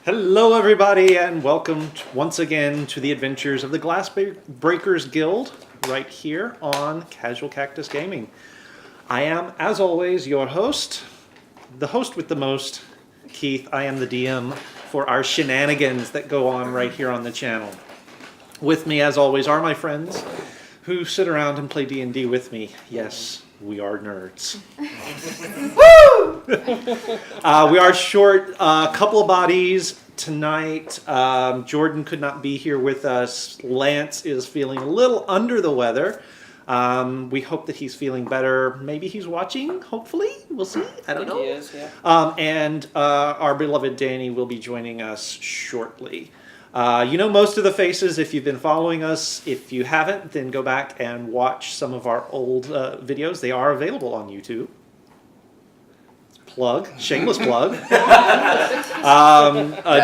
Hello, everybody, and welcome once again to the adventures of the Glass Breakers Guild right here on Casual Cactus Gaming. I am, as always, your host, the host with the most, Keith. I am the DM for our shenanigans that go on right here on the channel. With me, as always, are my friends who sit around and play D&D with me. Yes, we are nerds. Woo! We are short a couple of bodies tonight. Jordan could not be here with us. Lance is feeling a little under the weather. We hope that he's feeling better. Maybe he's watching, hopefully. We'll see. I don't know. He is, yeah. And our beloved Danny will be joining us shortly. You know most of the faces if you've been following us. If you haven't, then go back and watch some of our old videos. They are available on YouTube. Plug, shameless plug.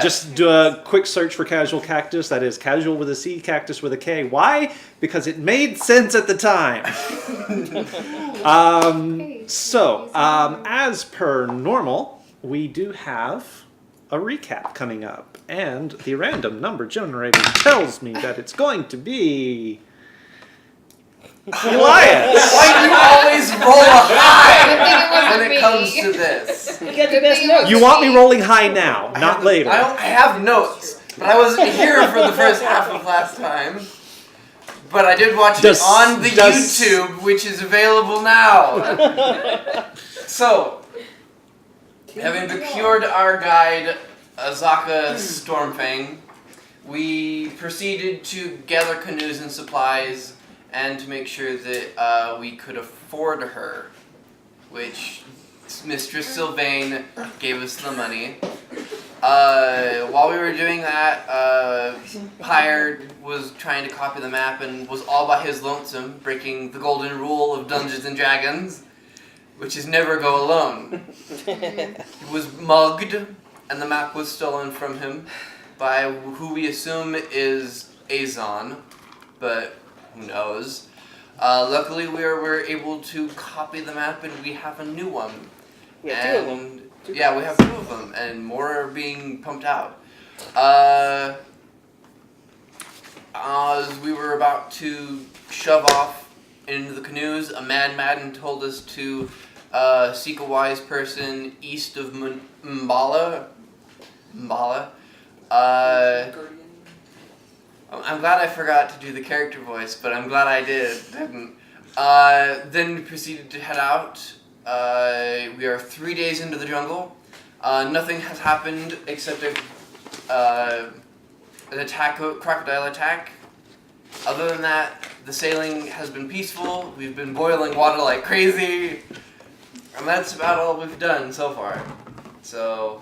Just do a quick search for Casual Cactus. That is casual with a C, cactus with a K. Why? Because it made sense at the time. As per normal, we do have a recap coming up, and the random number generator tells me that it's going to be Elias. Why do you always roll a high when it comes to this? You get the best notes. You want me rolling high now, not later. I have notes, but I wasn't here for the first half of last time. But I did watch it on the YouTube, which is available now. So, having procured our guide, Azaka Stormfang, we proceeded to gather canoes and supplies and to make sure that we could afford her, which Mistress Sylvain gave us the money. While we were doing that, Pyre was trying to copy the map and was all by his lonesome, breaking the golden rule of Dungeons and Dragons, which is never go alone. He was mugged, and the map was stolen from him by who we assume is Azon, but who knows. Luckily, we were able to copy the map, and we have a new one. We have two of them. Yeah, we have two of them, and more are being pumped out. As we were about to shove off into the canoes, a Madden told us to seek a wise person east of Mbala. I'm glad I forgot to do the character voice, but I'm glad I didn't. Then we proceeded to head out. We are 3 days into the jungle. Nothing has happened except an crocodile attack. Other than that, the sailing has been peaceful. We've been boiling water like crazy. And that's about all we've done so far. So,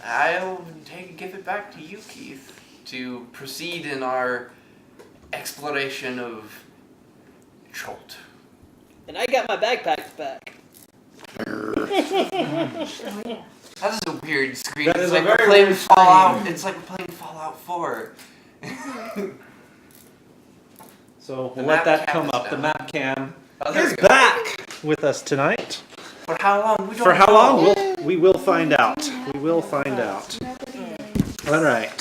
I'll give it back to you, Keith, to proceed in our exploration of Cholt. And I got my backpack back. That is a weird screen. That it's is like a we're very playing weird Fallout. screen. It's like we're playing Fallout 4. So The we'll let map that cam come is up. The down. map cam Oh, there is we go. back with us tonight. For how long? We don't For how know. long? We will find out. We will find out. All right.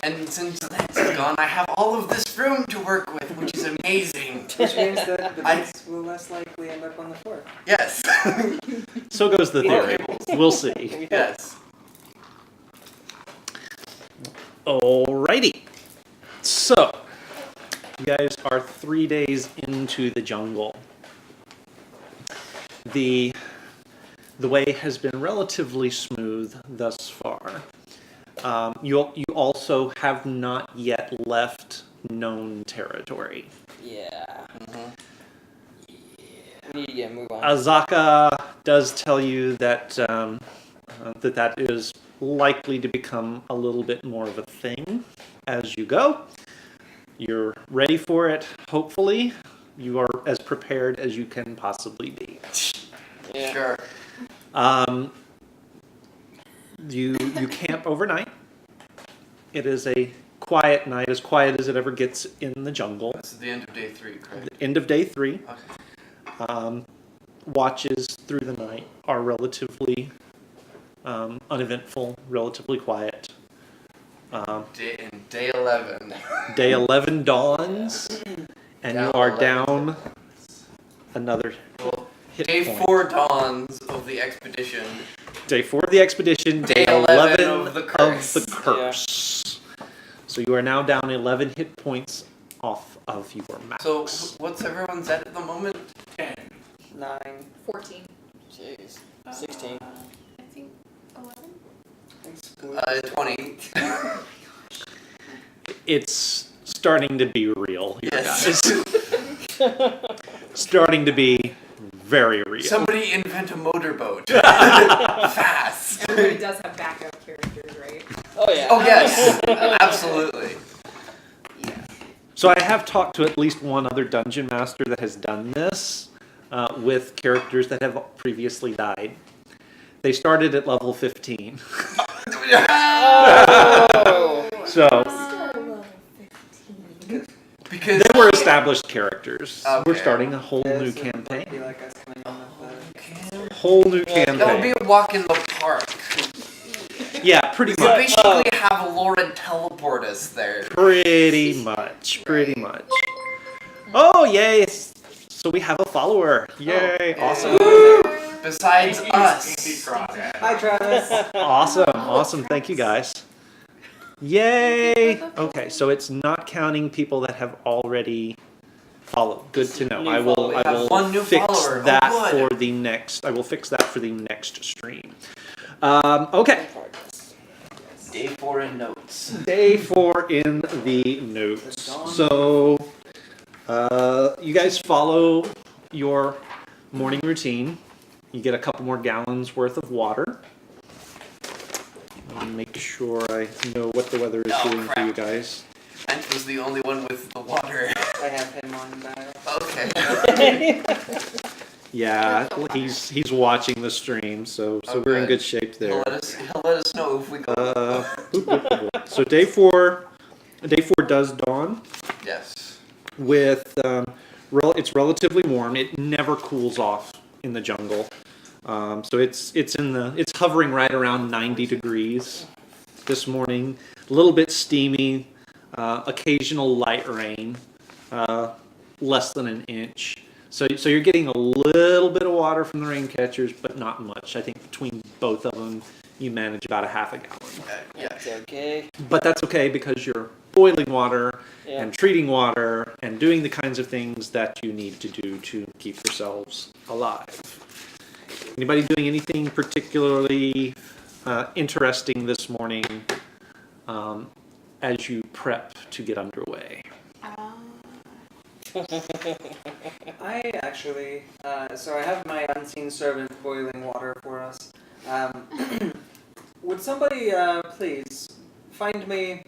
And since Lance is gone, I have all of this room to work with, which is amazing. Which means that the base will less likely end up on the floor. Yes. So goes the theory. We'll see. Yes. Alrighty. So, you guys are 3 days into the jungle. The way has been relatively smooth thus far. You also have not yet left known territory. Yeah. We need to get a move on. Azaka does tell you that that is likely to become a little bit more of a thing as you go. You're ready for it, hopefully. You are as prepared as you can possibly be. Yeah. Sure. You camp overnight. It is a quiet night, as quiet as it ever gets in the jungle. This is the end of day 3, correct? End of day 3. Okay. Watches through the night are relatively uneventful, relatively quiet. Day 11. Day 11 dawns, and you are down another hit Day point. 4 dawns of the expedition. Day 4 of the expedition, day Day 11 of the curse. of the curse. So you are now down 11 hit points off of your max. So, what's everyone's at the moment? 9, 14. jeez, 16. I think 11. 20. It's starting to be real here, Yes. guys. Starting to be very real. Somebody invent a motorboat. Fast. Everybody does have backup characters, right? Oh yeah. Oh, yes. Absolutely. So I have talked to at least one other dungeon master that has done this with characters that have previously died. They started at level 15. Oh. So Because they were established characters. Okay. We're starting a whole Yeah, new so it might be campaign. like us coming in with the Whole new that would campaign. be a walk in the park. Yeah, pretty We much. basically have Lauren teleport us there. Pretty much. Pretty much. Oh, yay. So we have a follower. Yay. Awesome. Besides us. Hi, Travis. Awesome. Thank you, guys. Yay. Okay, so it's not counting people that have already followed. Good to know. New I will follower. We have one new fix follower. Oh, that good. for the next. I will fix that for the next stream. Okay. Day 4 in notes. Day 4 in the notes. So, you guys follow your morning routine. You get a couple more gallons worth of water. Let me make sure I know what the weather is Oh, doing for crap. you guys. Ant was the only one with the water. I have him on battle. Okay. Yeah, he's watching the stream, so we're in Okay. good shape there. He'll let us know if we go. So day 4 does dawn Yes. with it's relatively warm. It never cools off in the jungle. So it's hovering right around 90 degrees this morning. A little bit steamy, occasional light rain, less than an inch. So you're getting a little bit of water from the rain catchers, but not much. I think between both of them, you manage about a half a gallon. That's okay. But that's okay because you're boiling water Yeah. and treating water and doing the kinds of things that you need to do to keep yourselves alive. Anybody doing anything particularly interesting this morning as you prep to get underway? I actually, so I have my unseen servant boiling water for us. Would somebody please find me,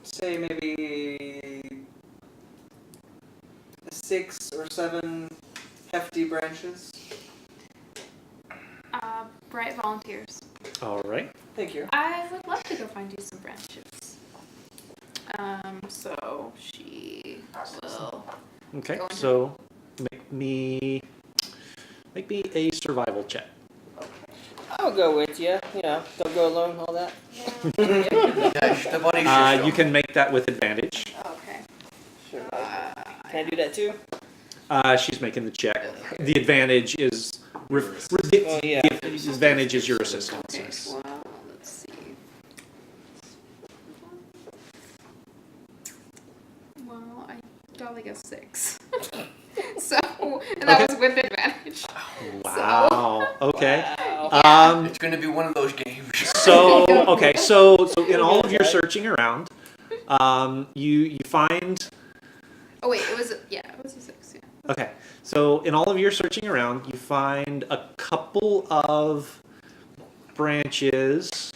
say maybe 6 or 7 hefty branches? Bright volunteers. All right. Thank you. I would love to go find you some branches. So she will. Okay. Go into- So make me a survival check. I'll go with you. You know, don't go alone. All that. Dash the body should You can make that with advantage. Okay. Sure. Can I do that too? She's making the check. The advantage is Oh yeah. the advantage is your assistance. Okay. Yes. Well, let's see. Well, I got like a 6. So, and that Okay. was with advantage. Wow. Okay. Wow. It's going to be one of those games. So okay. So in all of your searching around, you find. Oh wait, it was a 6. Yeah. Okay. So in all of your searching around, you find a couple of branches.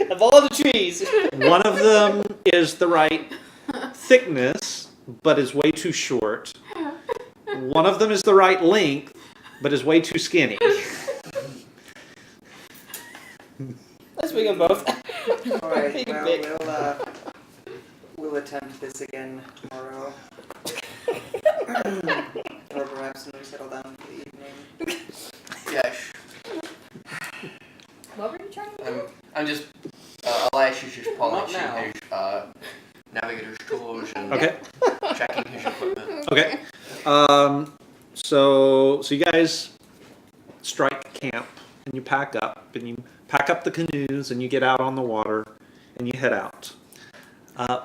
Of all the trees. One of them is the right thickness, but is way too short. One of them is the right length, but is way too skinny. Let's pick them both. Alright, Take a well, pick. we'll attempt this again tomorrow. Or perhaps when we settle down for the evening. Yes. you trying to do? I'm just. Elias is just Not polishing now. his navigator's tools and Okay. checking his equipment. Okay. So you guys strike camp and you pack up the canoes and you get out on the water and you head out.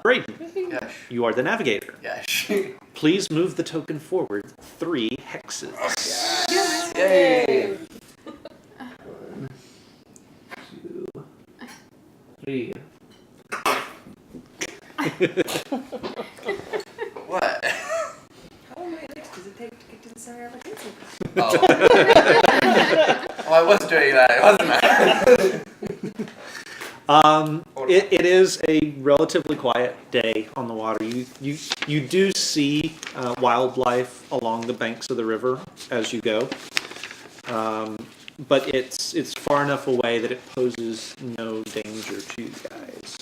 Braden, Yes. you are the navigator. Yes. Please move the token forward 3 hexes. Yay! 1, 2, 3. What? How many licks does it take to get to the center of a pencil? Oh. I was doing that, wasn't I? It is a relatively quiet day on the water. You do see wildlife along the banks of the river as you go, but it's far enough away that it poses no danger to you guys.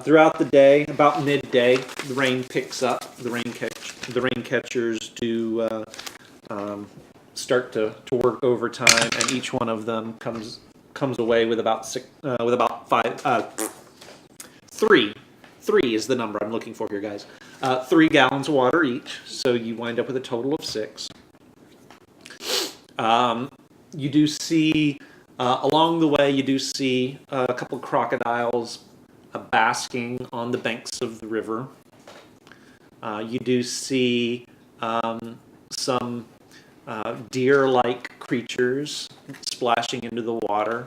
Throughout the day, about midday, the rain picks up. The rain catchers do start to work overtime, and each one of them comes away with about 3 is the number I'm looking for here, guys. 3 gallons of water each, so you wind up with a total of 6. You do see along the way, you do see a couple of crocodiles basking on the banks of the river. You do see some deer-like creatures splashing into the water.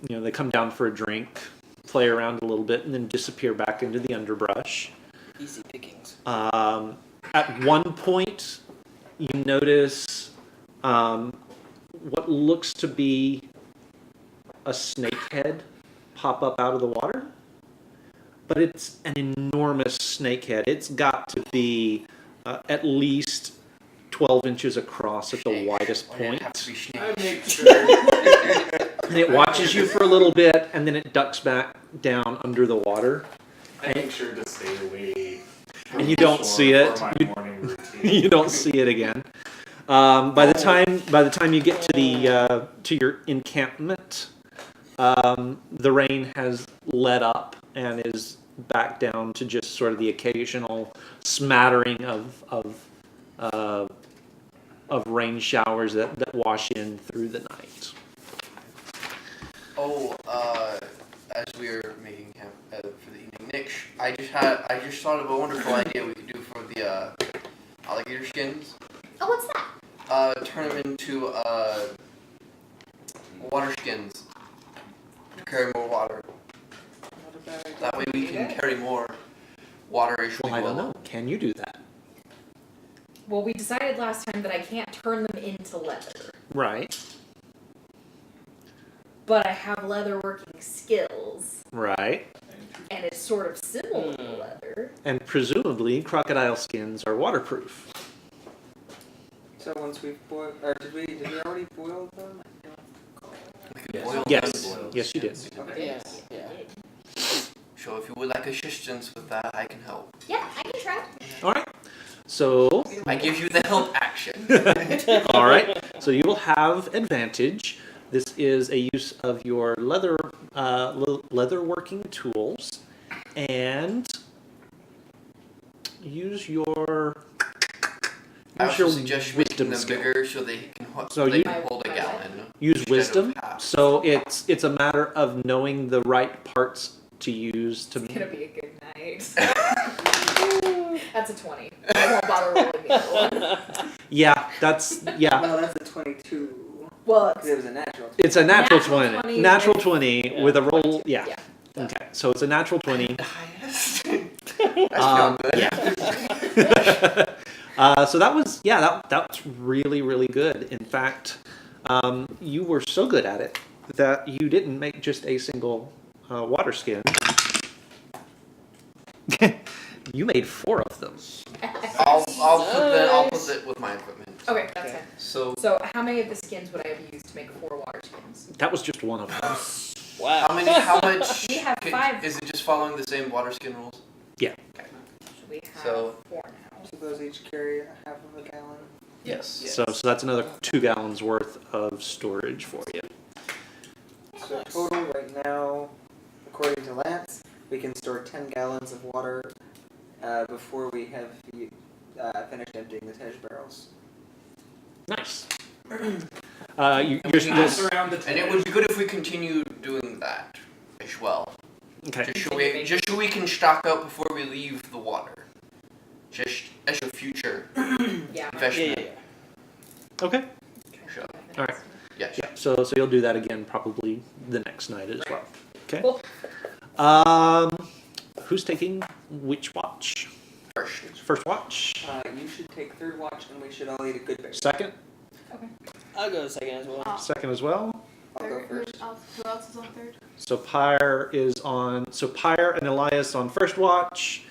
They come down for a drink, play around a little bit, and then disappear back into the underbrush. Easy pickings. At one point, you notice what looks to be a snake head pop up out of the water, but it's an enormous snake head. It's got to be at least 12 inches across at the widest point. I make sure. And it watches you for a little bit, and then it ducks back down under the water. I make sure to stay away. And you don't see it. For my morning routine. You don't see it again. By the time you get to the to your encampment, the rain has let up and is back down to just sort of the occasional smattering of rain showers that wash in through the night. As we were making camp for the evening, Nick, I just thought of a wonderful idea we could do for the alligator skins. Oh, what's that? Turn them into water skins to carry more water. That way we can carry more water as we Well, I go don't know. along. Can you do that? Well, we decided last time that I can't turn them into leather. Right. But I have leather working skills, Right. and it's sort of similar to leather. And presumably, crocodile skins are waterproof. So once we've boiled, or did we already boil them? We can boil Yes. them. Yes, you did. Okay. Yes. Yeah. So if you would like assistance with that, I can help. Yeah, I can try. All right. So, I give you the help action. all right. So you will have advantage. This is a use of your leather working tools, and use your I also suggest making them skill. bigger so they can, So they you- can hold a gallon. Use instead of wisdom. half. So it's a matter of knowing the right parts to use to. It's gonna be a good night. That's a 20. I won't bother rolling the other one. Yeah, that's yeah. No, that's a 22. Well, Because it was a natural. It's a natural Natural 20. 20 Natural with- 20 with a roll. Yeah. Yeah. Okay. So it's a natural 20. The highest. That's not good. Yeah. So that was that's really really good. In fact, you were so good at it that you didn't make just a single water skin. You made 4 of them. I'll put it with my equipment. Okay, that's Okay. fine. So So how many of the skins would I have used to make 4 water skins? That was just one of them. Wow. how much We have 5. is it just following the same water skin rules? So we have So- 4 now. So those each carry a half of a gallon. Yes. So that's another 2 gallons worth of storage for you. So total right now, according to Lance, we can store 10 gallons of water before we have finished emptying the Tej barrels. Nice. And Pass around the it would be good if we continue doing that as well. Okay. Just so we can stock up before we leave the water. Just as a future Yeah. investment. Okay. Sure. All right. Yes. Yeah. So you'll do that again probably the next night as well. Okay. Cool. Who's taking which watch? First watch. You should take third watch, and we should all eat a good bear. Second. I'll go second as well. Second as well. I'll go Third, first. who else is on third? So Pyre is on. So Pyre and Elias on first watch.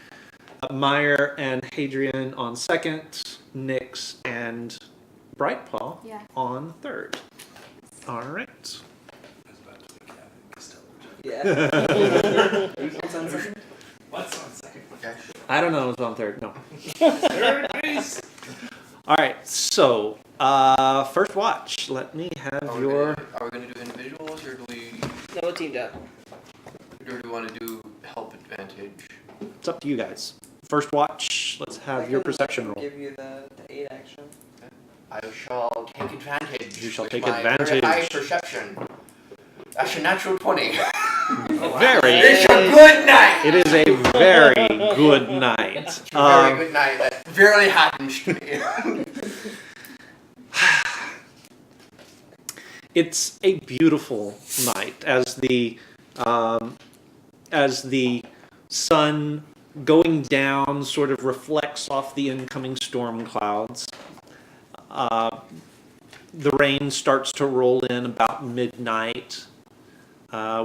Meyer and Hadrian on second. Nyx and Brightpaw Yeah. on third. All right. Yeah. What's on second? What's on second? Okay. I don't know who's on third. No. Third base. All right. So first watch. Let me have Are we gonna do individuals or do we No, teamed up. want to do help advantage? It's up to you guys. First watch. Let's have your perception roll. Give you the 8 action. I shall take advantage. You shall with take my advantage. Very high perception. That's a natural 20. Very. It's a good night. It is a very good night. Very good night. That rarely happens to me. It's a beautiful night as the sun going down sort of reflects off the incoming storm clouds. The rain starts to roll in about midnight,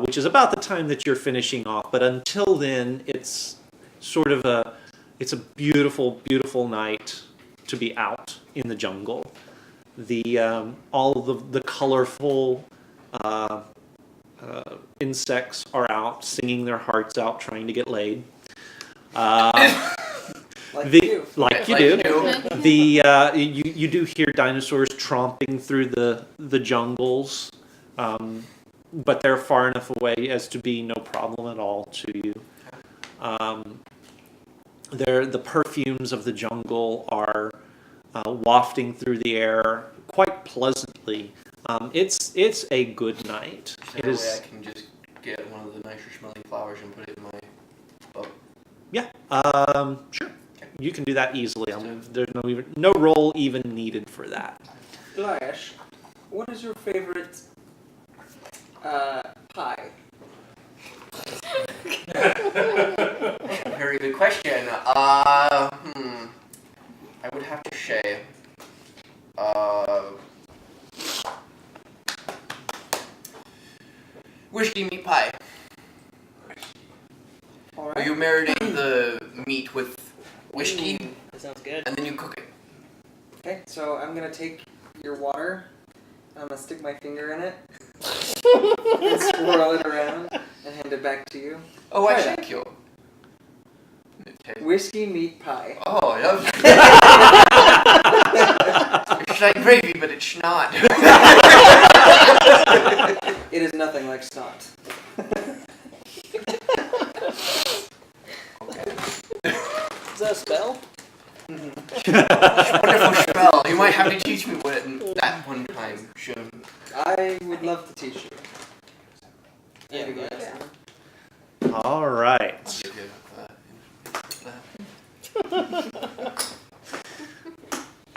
which is about the time that you're finishing off. But until then, it's sort of it's a beautiful, beautiful night to be out in the jungle. All the colorful insects are out, singing their hearts out, trying to get laid. Like you do. Like you do. You do hear dinosaurs tromping through the jungles, but they're far enough away as to be no problem at all to you. The perfumes of the jungle are wafting through the air quite pleasantly. It's a good night. Is there a way I can just get one of the nicer smelling flowers and put it in my boat? Yeah. Sure. You can do that easily. There's no roll even needed for that. Flash, what is your favorite pie? Very good question. I would have to say, whiskey meat pie. All Where right. you marinate the meat with whiskey That sounds good. and then you cook it. Okay, so I'm gonna take your water. I'm gonna stick my finger in it and swirl it around and hand it back to you. Oh, I Try that. thank you. Okay. Whiskey meat pie. Oh, yeah. It's like gravy, but it's not. It is nothing like snot. Is that a spell? Wonderful spell. You might have to teach me what that one time, Shun. I would love to teach you. Yeah, Maybe yeah. next time. All right. Give you,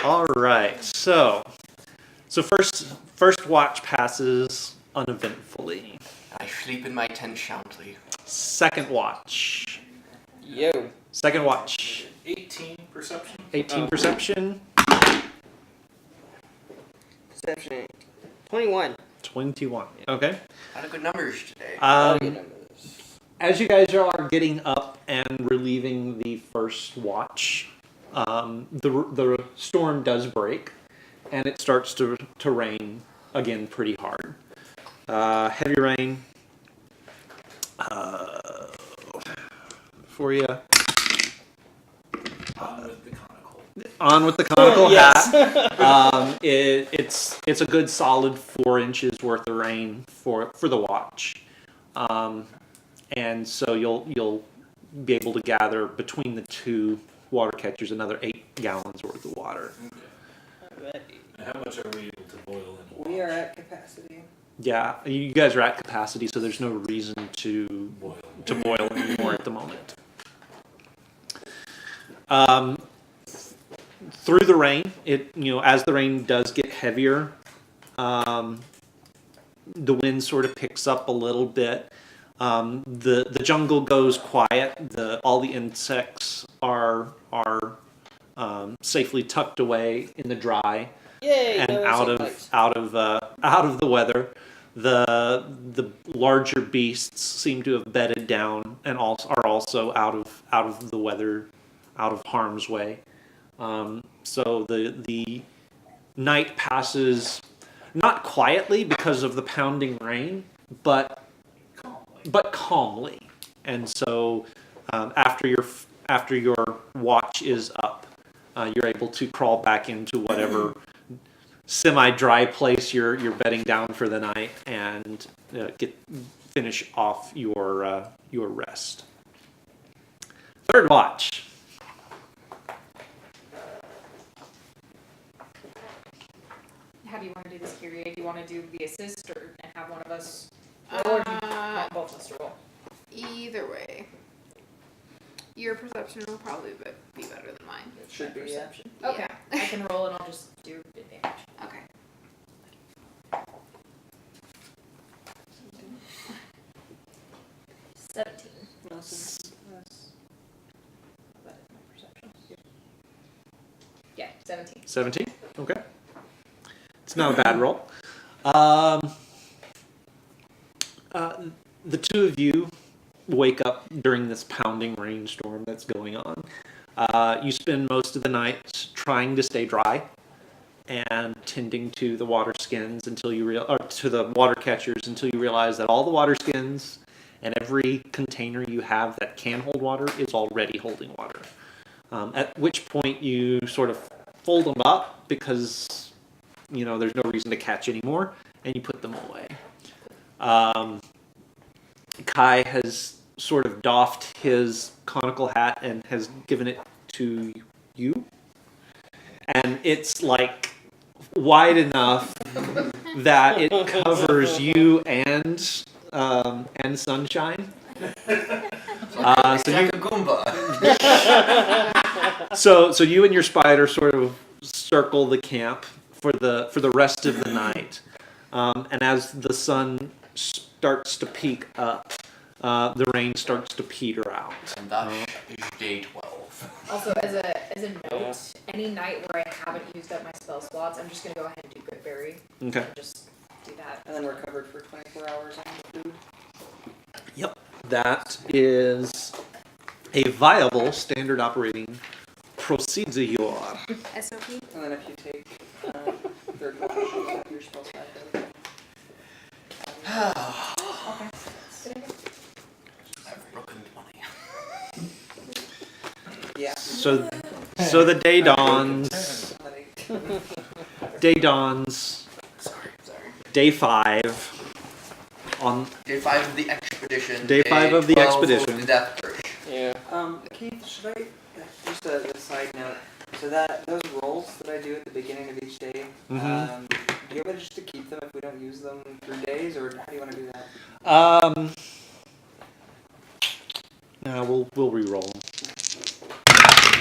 All right. So first watch passes uneventfully. I sleep in my tent soundly. Second watch. Yo. Second watch. 18 perception. 18 perception. Perception. 21. 21. Okay. A lot of good numbers today. As you guys are getting up and relieving the first watch, the storm does break, and it starts to rain again pretty hard. Heavy rain for you. On with the conical. on with the conical Yes. hat. It's a good solid 4 inches worth of rain for the watch, and so you'll be able to gather between the two water catchers another 8 gallons worth of water. And how much are we able to boil in? We are at capacity. Yeah, you guys are at capacity, so there's no reason to boil anymore at the moment. Through the rain, as the rain does get heavier, the wind sort of picks up a little bit. The jungle goes quiet. All the insects are safely tucked away in the dry. Yay! And no out insect of the weather. The larger beasts seem to have bedded down and are also out of the weather, out of harm's way. So the night passes not quietly because of the pounding rain, but calmly. And so after your watch is up, you're able to crawl back into whatever semi-dry place you're bedding down for the night and finish off your rest. Third watch. How do you want to do this, Kyrie? Do you want to do the assist and have one of us roll, or do you want both of us to roll? Either way. Your perception will probably be better than mine. It should be, yeah. Perception. Okay, I can roll and I'll just do advantage. Okay. 17. Awesome. That is my perception. Yeah, 17. 17? Okay. It's not a bad roll. The two of you wake up during this pounding rainstorm that's going on. You spend most of the night trying to stay dry and tending to the water skins to the water catchers until you realize that all the water skins and every container you have that can hold water is already holding water. At which point you sort of fold them up because there's no reason to catch anymore, and you put them away. Kai has sort of doffed his conical hat and has given it to you, and it's like wide enough that it covers you and Sunshine. Like a Goomba. So you and your spider sort of circle the camp for the rest of the night, and as the sun starts to peak up, the rain starts to peter out. And that is day 12. Also, as a note, any night where I haven't used up my spell slots, I'm just going to go ahead and do Good Berry. Okay. And just do that. And then we're covered for 24 hours on food. Yep. That is a viable standard operating procedure. SOP. And then if you take third watch, you have your spells back. Okay. I've broken 20. Yeah. So the day dawns. Day dawns. Sorry. Day 5. On Day 5 of the expedition. Day 5 of the 12 expedition. The death curse. Yeah. Keith, should I just a side note? So that those rolls that I do at the beginning of each day, do you want just to keep them if we don't use them through days, or how do you want to do that? no, we'll re-roll them.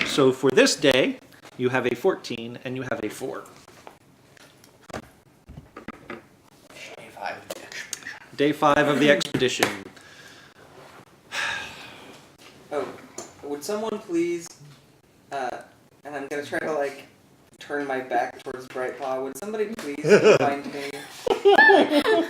So for this day, you have a 14 and you have a 4. Day 5 of the expedition. Day 5 of the expedition. Oh, would someone please, and I'm gonna try to turn my back towards Brightpaw, would somebody please find me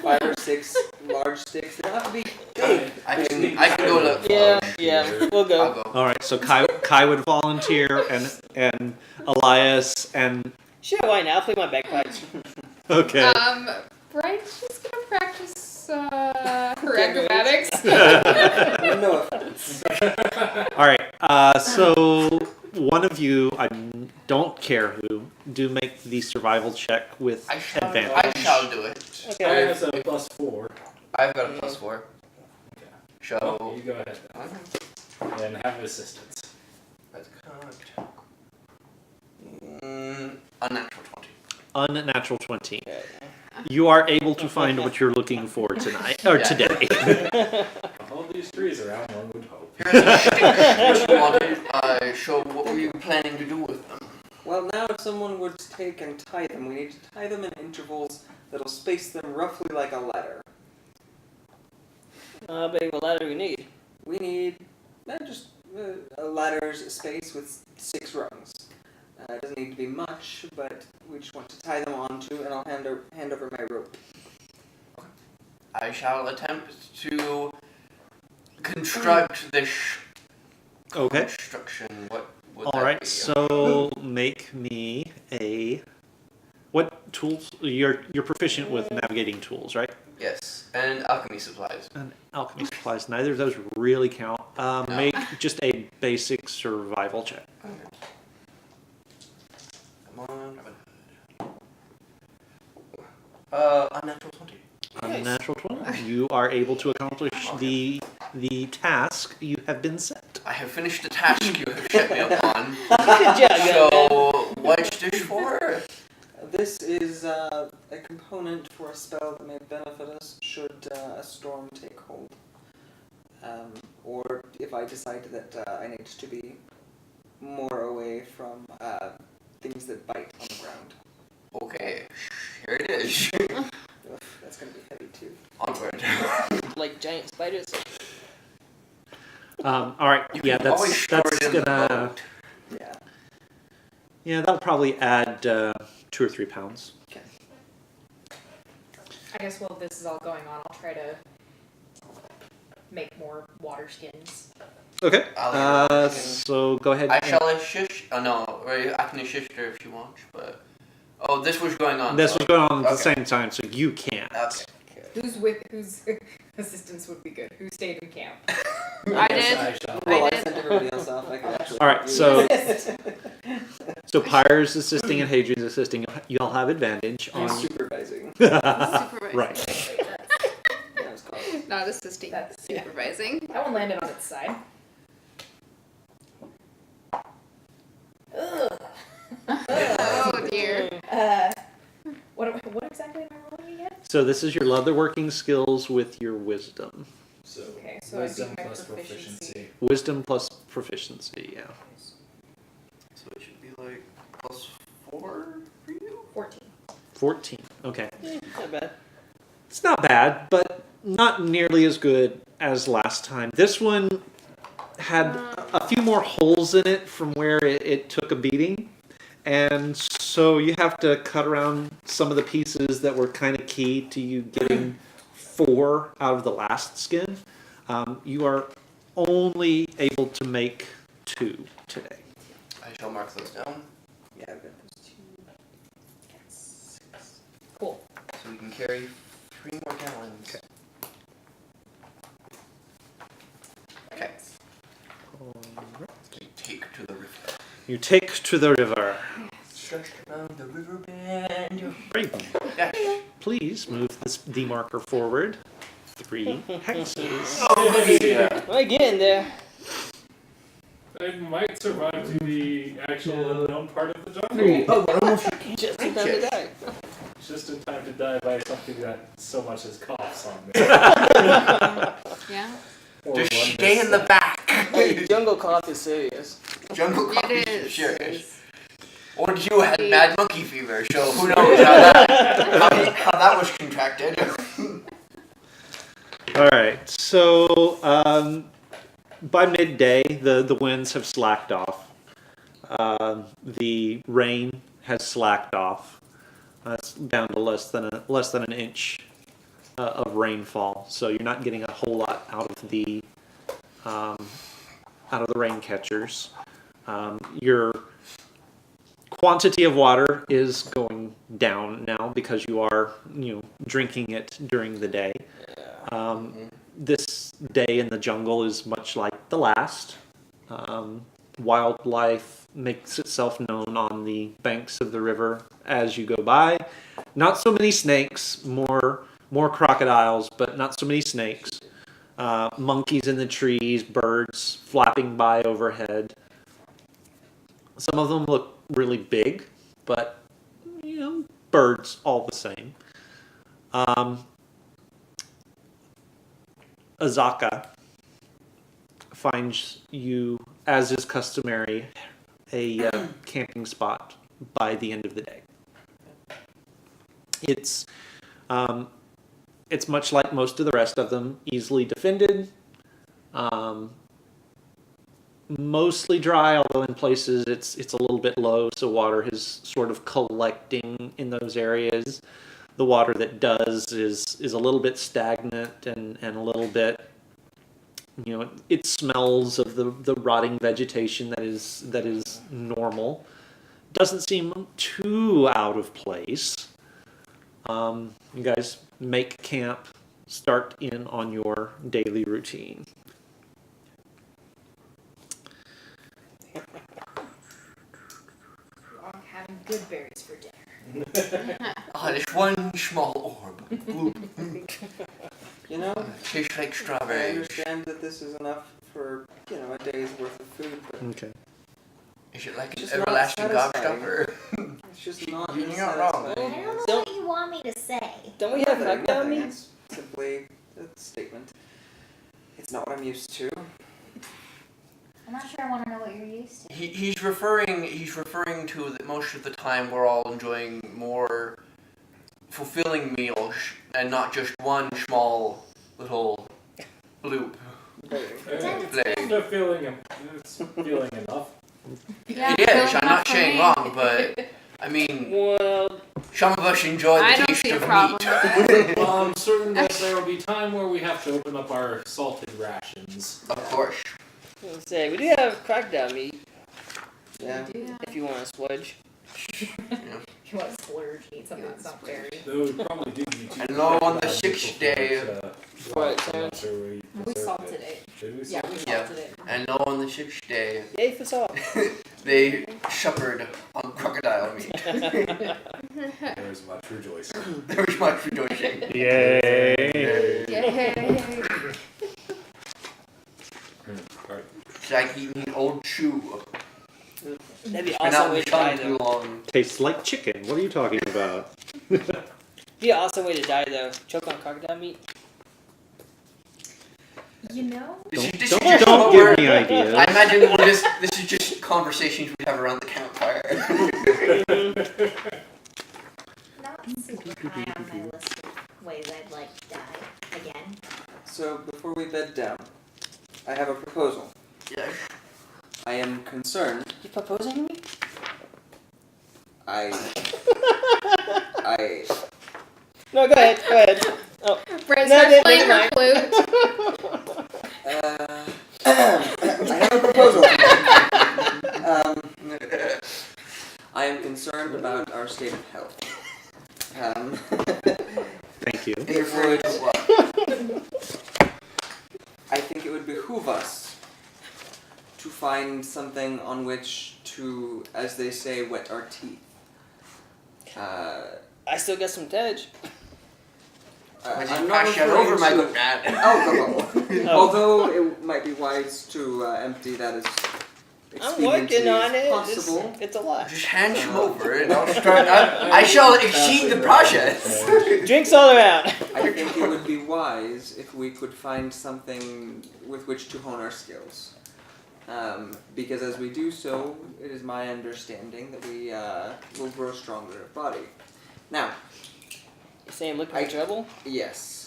5 or 6 large sticks? They don't have to be big. I can go look. Yeah, we'll go. I'll go. All right, so Kai would volunteer, and Elias and Sure, why not? I'll play my bagpipes. okay. Brian's just gonna practice her acrobatics. No offense. All right. So one of you, I don't care who, do make the survival check with advantage. I shall do it. I Okay. have a +4. I've got a +4. Okay. So You go ahead and have assistance. that's correct. Unnatural 20. Unnatural 20. You are able to find what you're looking for tonight, or Yeah. today. All these trees around, one would hope. Here's a stick you wanted. Show what were you planning to do with them? Well, now if someone were to take and tie them, we need to tie them in intervals that'll space them roughly like a ladder. How big of a ladder we need? We need just a ladder's space with 6 rungs. It doesn't need to be much, but we just want to tie them onto, and I'll hand over my rope. I shall attempt to construct this Okay. construction. What would All that right. be? So make me a. What tools? You're proficient with navigating tools, right? Yes, and alchemy supplies. And alchemy supplies. Neither of those really count. Make just a basic survival check. Okay. Come on. Unnatural 20. Unnatural 20. You are able to accomplish the task you have been set. I have finished the task you have set me upon. Good job, So, young man. what's this for? This is a component for a spell that may benefit us should a storm take hold. Or if I decide that I need to be more away from things that bite on the ground. Okay, here it is. Oof, that's going to be heavy too. Onward. Like giant spiders. All right. You Yeah, can always store that's it in the gonna. boat. Yeah. Yeah, that'll probably add 2 or 3 pounds. I guess while this is all going on, I'll try to make more water skins. Okay. I'll So go ahead. I shall assist. Oh no, right, I can assist her if she wants, but this was going on. This so- was going on at the Okay. same time, so you can't. Okay. Whose assistance would be good? Who stayed in camp? I did. I shall. Well, I did. sent everybody else off. I could actually. All right, do so- this. So Pyre's assisting and Hadrian's assisting. You'll have advantage I'm on. supervising. Supervising. Right. That was close. Not assisting. That's- yeah. Supervising. That one landed on its side. Oh dear. What exactly am I rolling again? So this is your leatherworking skills with your wisdom. So, Okay, so I wisdom do my plus proficiency. proficiency. Wisdom plus proficiency. Yeah. So it should be like +4 for you. 14. 14. Okay. Not bad. It's not bad, but not nearly as good as last time. This one had a few more holes in it from where it took a beating. And so you have to cut around some of the pieces that were kind of key to you getting 4 out of the last skin. You are only able to make 2 today. I shall mark those down Yeah, I've got those 2. Cool. so we can carry 3 more gallons. Okay. Okay. We take to the river. You take to the river. Stretched around the river bend. Brayden, Dash. please move the marker forward 3 hexes. I get in there. I might survive to the actual unknown part of the jungle. Just in time to die. Just in time to die by something that so much as coughs on me. Yeah. Or Just one stay in the missed back. Hey, jungle cough is serious. Jungle It coffee is. sure is. Or you had mad monkey fever, so who knows how that was contracted. All right. So by midday, the winds have slacked off. The rain has slacked off. It's down to less than an inch of rainfall. So you're not getting a whole lot out of the rain catchers. Your quantity of water is going down now because you are drinking it during the day. This day in the jungle is much like the last. wildlife makes itself known on the banks of the river as you go by. Not so many snakes, more crocodiles, but not so many snakes. Monkeys in the trees, birds flapping by overhead. Some of them look really big, but birds all the same. Azaka finds you, as is customary, a camping spot by the end of the day. It's much like most of the rest of them, easily defended, mostly dry, although in places it's a little bit low, so water is sort of collecting in those areas. The water that does is a little bit stagnant and a little bit, it smells of the rotting vegetation that is normal. Doesn't seem too out of place. You guys make camp, start in on your daily routine. I'm having good berries for dinner. There's one small orb. Tastes like I strawberries. understand that this is enough for, a day's worth of food, but Okay. Is it like an Just not everlasting satisfying. gobstopper? it's just not You're not wrong. I satisfying. don't know Don't- what you want me to say. Don't we have Nothing, crocodile nothing. meat? It's simply a statement. It's not what I'm used to. I'm not sure I want to know what you're used to. He's referring to that most of the time we're all enjoying more fulfilling meals and not just one small little bloop. Pretend it's Like, candy. It's feeling enough. Yeah, it is, fair I'm enough not for saying me. wrong, but I mean, Well, some of us enjoy I the don't taste see a of problem meat. with it. Well, I'm certain that there will be time where we have to open up our salted rations. Of course. I was gonna say, we do have crocodile meat Yeah. Yeah. if you want to sludge. You want to splurge, eat something that's not berry. Though we probably do need to. And lo, on the sixth day- What, I'm not sure we We served salted it. Did we Yeah, salt we it? Yeah. salted it. And lo, on the sixth day, Yay for salt. they suppered on crocodile meat. There was much rejoicing. There was much rejoicing. Yay! Yay. Alright. It's like eating an old shoe. That'd be Been awesome out way in to the die sun too though. long. Tastes like chicken. What are you talking about? Be an awesome way to die though. Choke on crocodile meat. You know? This is Don't just what give we're- me ideas. I imagine this is just conversations we have around the campfire. Not super high on my list of ways I'd like to die again. So before we bed down, I have a proposal. Yes. I am concerned. You proposing to me? I No, go ahead. Go ahead. Brett No, starts playing never her flute. I have a proposal. I am concerned about our state of health. Thank you. It would, I think it would behoove us to find something on which to, as they say, wet our teeth. I still got some Tej. When you I'm not pass that referring over, my to good man. alcohol. Oh. Although it might be wise to empty that as I'm working on it. possible. It's a lot. Just hand him over and I'll start. I shall exceed the process. Drinks all around. I think it would be wise if we could find something with which to hone our skills. Because as we do so, it is my understanding that we will grow stronger of body. Now, You saying looking for trouble? yes.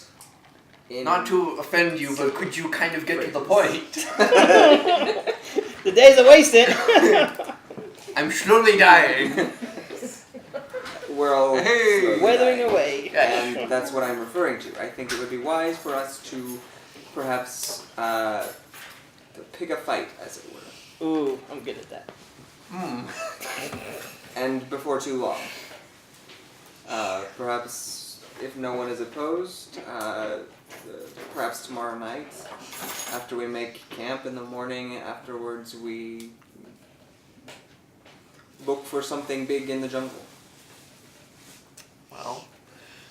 Not to offend you, but could you kind of get to the point? The days are wasted. I'm slowly dying. We're all Hey. Weathering away. and that's what I'm referring to. I think it would be wise for us to perhaps pick a fight, as it were, Ooh, I'm good at that. and before too long. Perhaps, if no one is opposed, perhaps tomorrow night, after we make camp in the morning, afterwards we look for something big in the jungle. Well,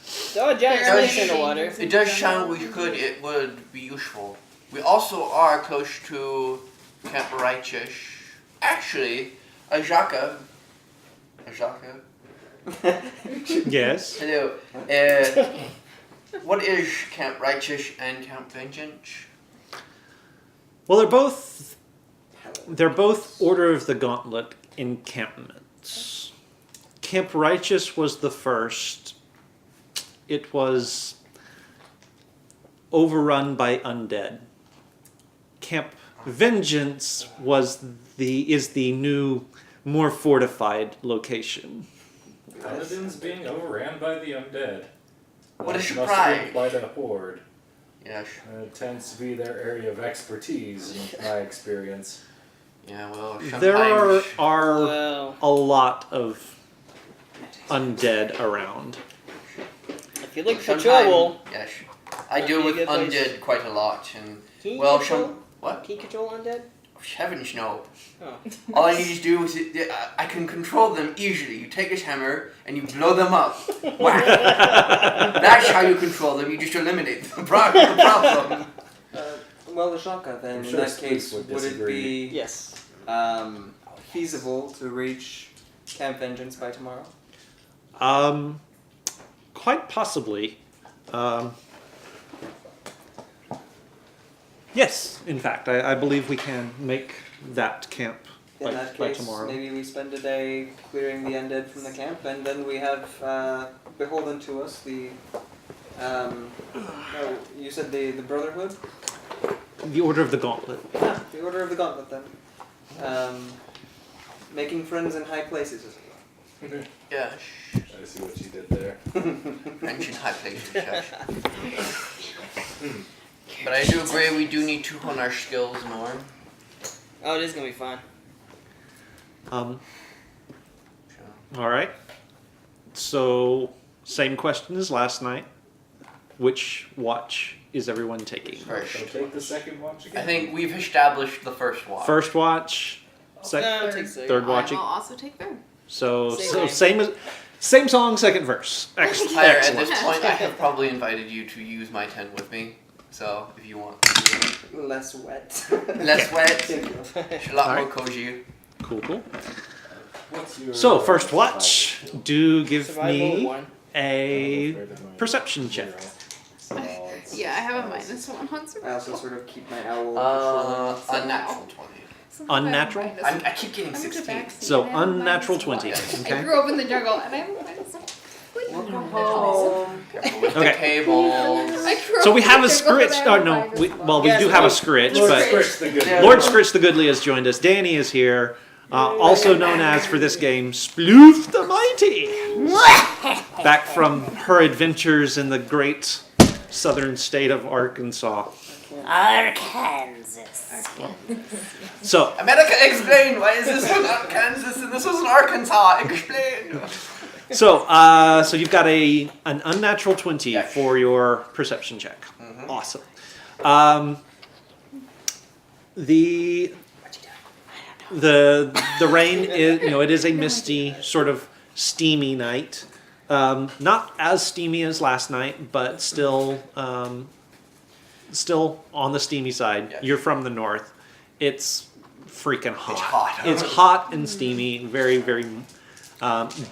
Throw a giant Does- fish in the water. it does sound we could. It would be useful. We also are close to Camp Righteous. Actually, Ajaka. Yes. Hello. What is Camp Righteous and Camp Vengeance? Well, they're both Order of the Gauntlet encampments. Camp Righteous was the first. It was overrun by undead. Camp Vengeance is the new, more fortified location. Paladins being overran by the undead. What a Must surprise. be quite a horde. Yes. It tends to be their area of expertise, in my experience. Yeah, well, sometimes... There are Well, a lot of undead around. if you look for Sometimes, trouble, yes. I That'd deal be a with good place. undead quite a lot, and can you well, control? what? Can you control undead? Heavens no. Oh. All I need to do is I can control them easily. You take this hammer and you blow them up. Whack. That's how you control them. You just eliminate the problem. Well, the Shaka then, I'm in sure that Spooks case, would would it disagree. be Yes. feasible to reach Camp Vengeance by tomorrow? Quite possibly. Yes, in fact, I believe we can make that camp In that by case, tomorrow. maybe we spend a day clearing the undead from the camp, and then we have beholden to us the. No, you said the Brotherhood? The Order of the Gauntlet. Yeah, the Order of the Gauntlet then. Making friends in high places. Yeah. I see what you did there. Mention high places, yes. But I do agree we do need to hone our skills more. Oh, it is gonna be fun. All So, right. So, same question as last night. Which watch is everyone taking? first. So take the second watch again. I think we've established the first one. First watch, second, No, take second. third watching. I'll also take third. So Same same song, second verse. Tyler, at Excellent. this point, I have probably invited you to use my tent with me. So, if you want to do Less wet. it. Less wet, it's a lot more Alright. cozy. Cool. What's your So, first watch. Do give Survival me one. a perception check. Yeah, I have a -1 on I survival. also sort of keep my owl. Unnatural 20. Sometimes Unnatural? I'm minus- I keep getting I'm just a 16. backseat So, and I have a unnatural -1. 20. Yes. I Okay. grew up in the jungle and I have a -1. Welcome home. Careful with Okay. the cables. I grew So up we in have the a jungle and Scritch. I Oh, have a no. -1. We Yes, do have a Lord- Scritch, Lord but Scritch the good. Yeah. Lord Scritch the Goodly has joined us. Danny is here. Also known as, for this game, Sploof the Mighty. Back from her adventures in the great southern state of Arkansas. Arkansas. So, America, explain! Why is this one Kansas and this was in Arkansas? Explain! so you've got an unnatural 20 Yes. for your perception check. Mhm. Awesome. The rain is, it is a misty, sort of steamy night. Not as steamy as last night, but still on the steamy side. Yes. You're from the north. It's freaking hot. It's hot. It's hot and steamy, very, very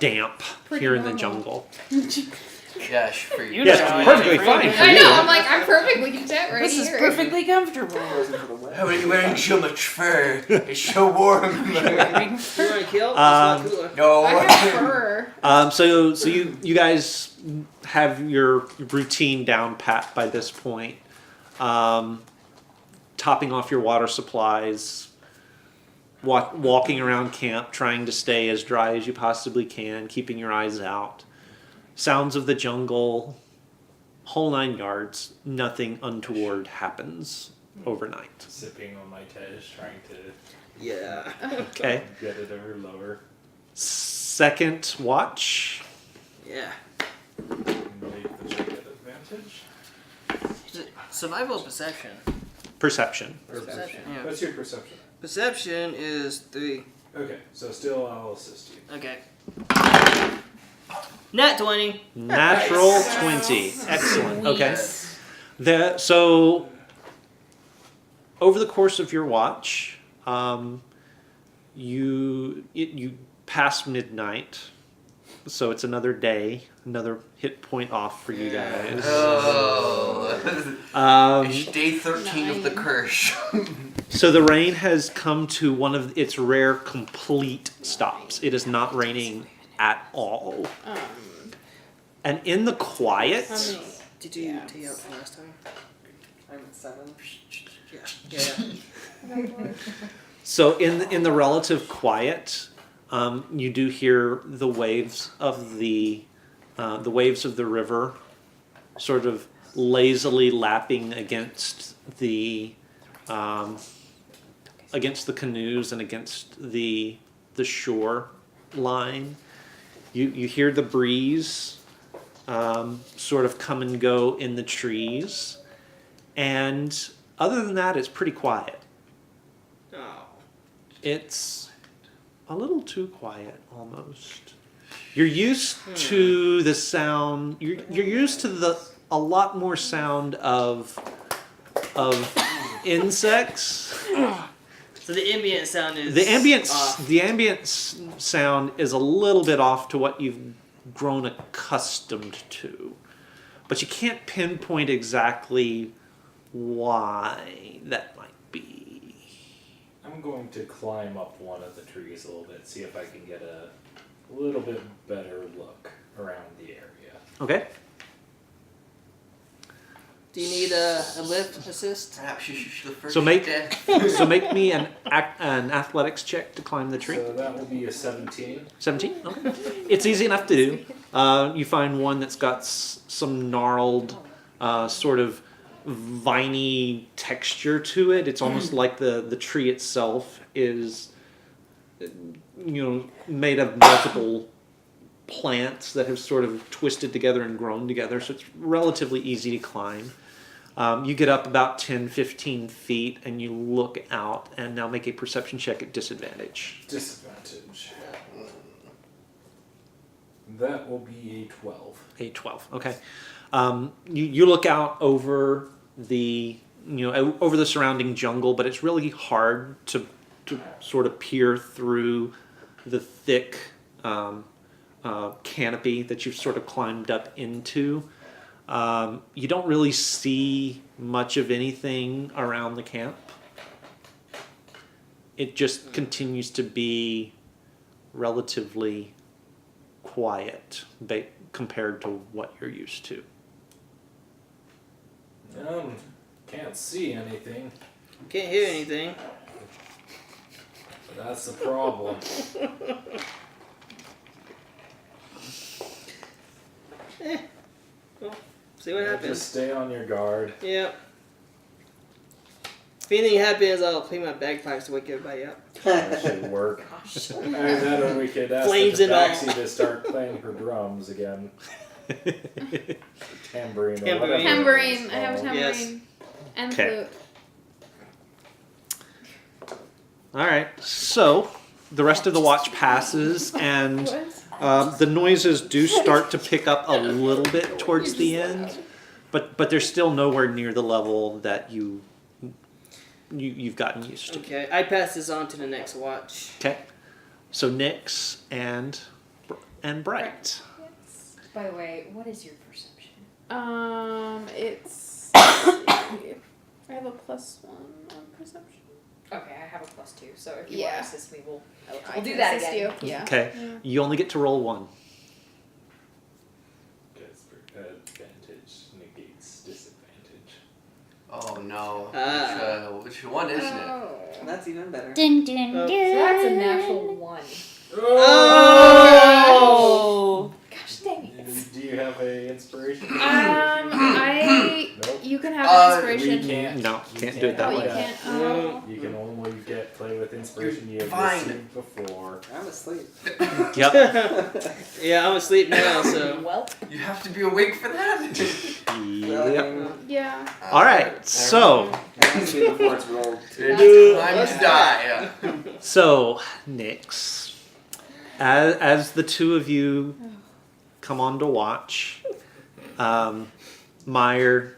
damp here in the normal. jungle. Yes, for you. Yes, know, perfectly yeah. fine for I you. know, I'm like, I'm perfectly content right This is here. perfectly comfortable. Frozen for the wet. How are you wearing so much fur? It's so warm. You want to kill? It's Um, not cooler. No. I have fur. So you guys have your routine down pat by this point. Topping off your water supplies, walking around camp, trying to stay as dry as you possibly can, keeping your eyes out. Sounds of the jungle, whole 9 yards. Nothing untoward happens overnight. Sipping on my Tej, trying to Yeah. Okay. get it ever lower. Second watch. Yeah. Make the check at advantage. Is it survival or perception? Perception. Or Perception, yeah. What's your perception? Perception is 3. Okay, so still I'll assist you. Okay. Nat 20. Natural 20. Excellent. Okay. So, over the course of your watch, you pass midnight, so it's another day, another hit point off for you guys. Oh. It's day 13 of the curse. So the rain has come to one of its rare complete stops. It is not raining at all. And in the quiet, How many did you take out last time? I'm at 7. Yeah. so in the relative quiet, you do hear the waves of the river, sort of lazily lapping against the canoes and against the shore line. You hear the breeze sort of come and go in the trees, and other than that, it's pretty quiet. Oh. It's a little too quiet, almost. You're used to the sound. You're used to a lot more sound of insects. So the ambient sound is The ambient sound is a little bit off to what you've grown accustomed to, but you can't pinpoint exactly why that might be. I'm going to climb up one of the trees a little bit, see if I can get a little bit better look around the area. Okay. Do you need a lift assist? Perhaps you should the first So make death. me an athletics check to climb the tree. So that will be a 17. 17? Okay. It's easy enough to do. You find one that's got some gnarled, sort of viney texture to it. It's almost like the tree itself is, made of multiple plants that have sort of twisted together and grown together. So it's relatively easy to climb. You get up about 10, 15 feet and you look out, and now make a perception check at disadvantage. Disadvantage. That will be a 12. A 12. Okay. You look out over the over the surrounding jungle, but it's really hard to sort of peer through the thick canopy that you've sort of climbed up into. You don't really see much of anything around the camp. It just continues to be relatively quiet compared to what you're used to. Can't see anything. Can't hear anything. That's the problem. Well, see what happens. Just stay on your guard. Yep. If anything happens, I'll clean my bagpipes to wake everybody up. That should work. That or we could ask Flames the and all. taxi to start playing her drums again. Tambourine. Tambourine. Or whatever Tambourine. it's I have a called. tambourine. Yes. And Okay. flute. All right. So the rest of the watch passes, and the noises do start to pick up a little bit towards the end, but they're still nowhere near the level that you've gotten used to. Okay, I pass this on to the next watch. Okay. So Nyx and Bright. By the way, what is your perception? It's. I have a +1 on perception. Okay, I have a +2, so if you Yeah. want to assist me, we'll I do can that assist again. you. Yeah. Okay. Yeah. You only get to roll one. Advantage negates disadvantage. Oh no. Ah. Which one isn't it? Oh. That's even better. Dun, dun, Oh. dun. So that's a natural 1. Oh! Gosh dang it. Do you have a inspiration? I. Nope. You can have Uh, an We inspiration. can't. No. We can't do it that Oh, you way. can't. You can only play with inspiration you have Fine. received before. I'm asleep. Yep. Yeah, I'm asleep now, so. Well, You have to be awake for that? Yep. Yeah. All right. So, It has to be before it's rolled. It's time to die. so Nyx, as the two of you come on to watch, Meyer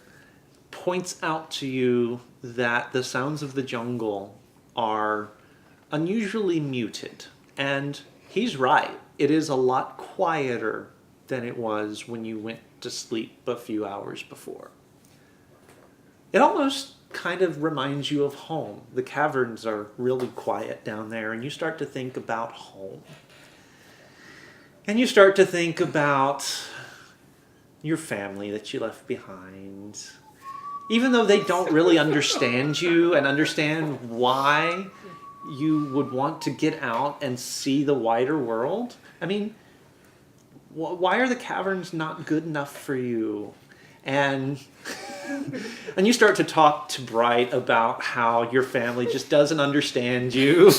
points out to you that the sounds of the jungle are unusually muted. And he's right. It is a lot quieter than it was when you went to sleep a few hours before. It almost kind of reminds you of home. The caverns are really quiet down there, and you start to think about home. And you start to think about your family that you left behind. Even though they don't really understand you and understand why you would want to get out and see the wider world. I mean, why are the caverns not good enough for you? And and you start to talk to Bright about how your family just doesn't understand you.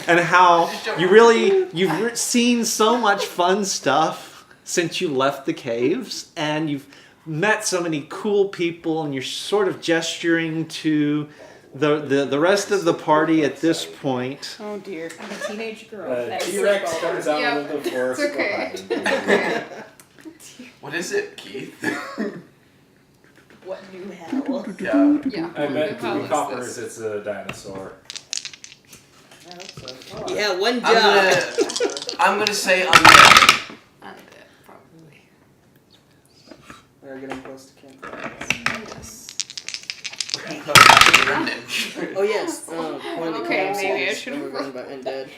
And how you've seen so much fun stuff since you left the caves, and you've met so many cool people, and you're sort of gesturing to the rest of the party at this point. Oh dear. I'm a teenage girl. T-Rex comes out Yep. of the forest It's okay. behind you. What is it, Keith? what new hell? Yeah. Yeah. I bet How to be is coppers this? it's a dinosaur. I hope so. Yeah, one job. I'm gonna say undead. Undead, probably. We are getting close to campfire. Yes. Oh yes. One of the Okay, camps maybe I is should've overrun by undead.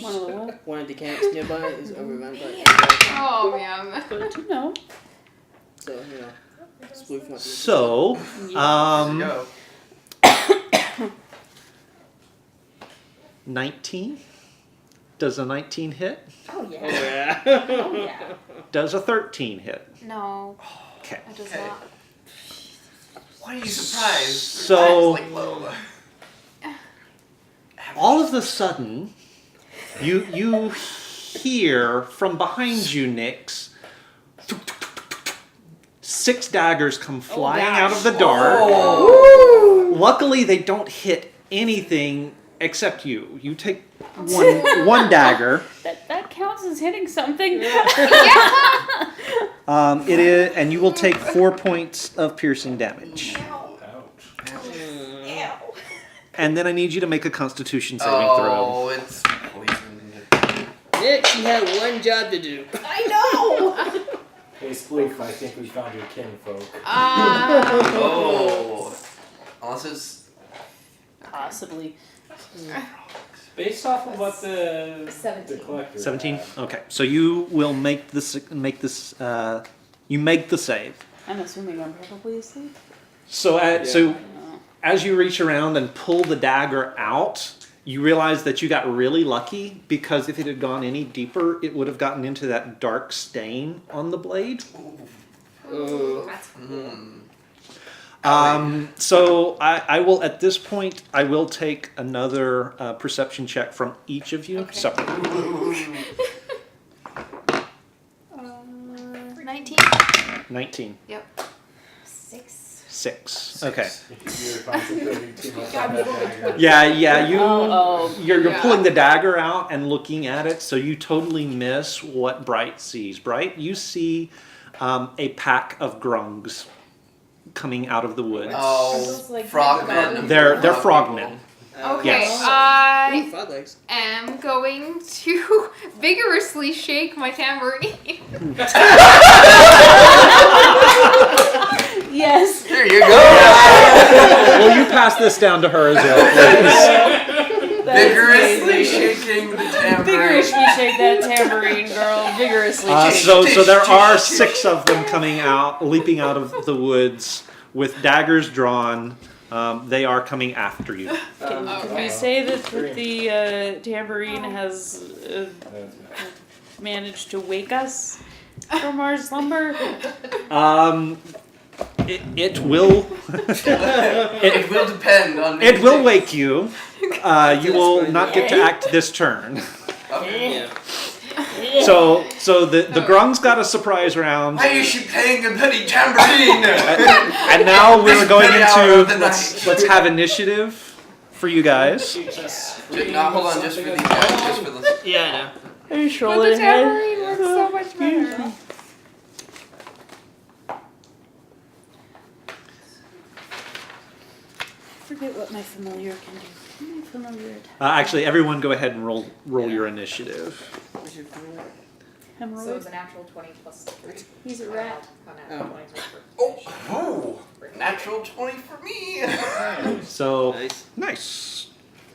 One of the what? One of the camps nearby is overrun by undead. Oh man. Good to know. So Sploof might be. So, Go. 19? Does a 19 hit? Oh yeah. yeah. Oh yeah. Does a 13 hit? No, Okay. it does Okay. not. Why are you surprised? So- It's like low. All of a sudden, you hear from behind you, Nyx, 6 daggers come flying out of the dark. Oh. Luckily, they don't hit anything except you. You take one dagger. That counts as hitting something. It is, and you will take 4 points of piercing damage. Ouch. And then I need you to make a Constitution saving Oh, it's poisoned. Nick, you had one job to do. I know. Hey Sploof, I think we found your kinfolk. Oh. Unless it's Possibly. Based off of what the 17. collector 17. had. Okay, so you will make this. You make the save. I'm assuming I'm probably asleep. So No. as you reach around and pull the dagger out, you realize that you got really lucky, because if it had gone any deeper, it would have gotten into that dark stain on the blade. Oh. That's cool. So I will, at this point, I will take another perception check from each of you. Okay. Separately. 19. 19. Yep. 6. Okay. You're concentrating too much on that dagger. Yeah, you're Yeah. pulling the dagger out and looking at it, so you totally miss what Bright sees. Bright, you see a pack of grungs coming out of the woods. Oh, Those, like, frogmen. They're frogmen. Okay, Yes. I Frog legs. am going to vigorously shake my tambourine. Yes. There you go. Will you pass this down to her as well, Vigorously shaking the tambourine. Vigorously shake that tambourine, girl. Vigorously please? shake. So there are 6 of them coming out, leaping out of the woods with daggers drawn. They are coming after you. Can Okay. we say that the tambourine has managed to wake us from our slumber? It will. It will depend on. It will wake you. You will not get to act this turn. Okay. So the Grung's got a surprise round, Why is she playing a bloody tambourine? and now we're going very hour into of the let's have initiative for you guys. Not hold on, just for these guys, just for the. Yeah, I know. Are you But shoulder the head? tambourine works so much better. Forget what my familiar can do. My familiar Actually, everyone, go ahead and roll your initiative. What's your familiar? So it's hemorrhoid. a natural 20 plus 3. He's a rat. Natural 20 for Oh, natural 20 for me. So Nice. nice.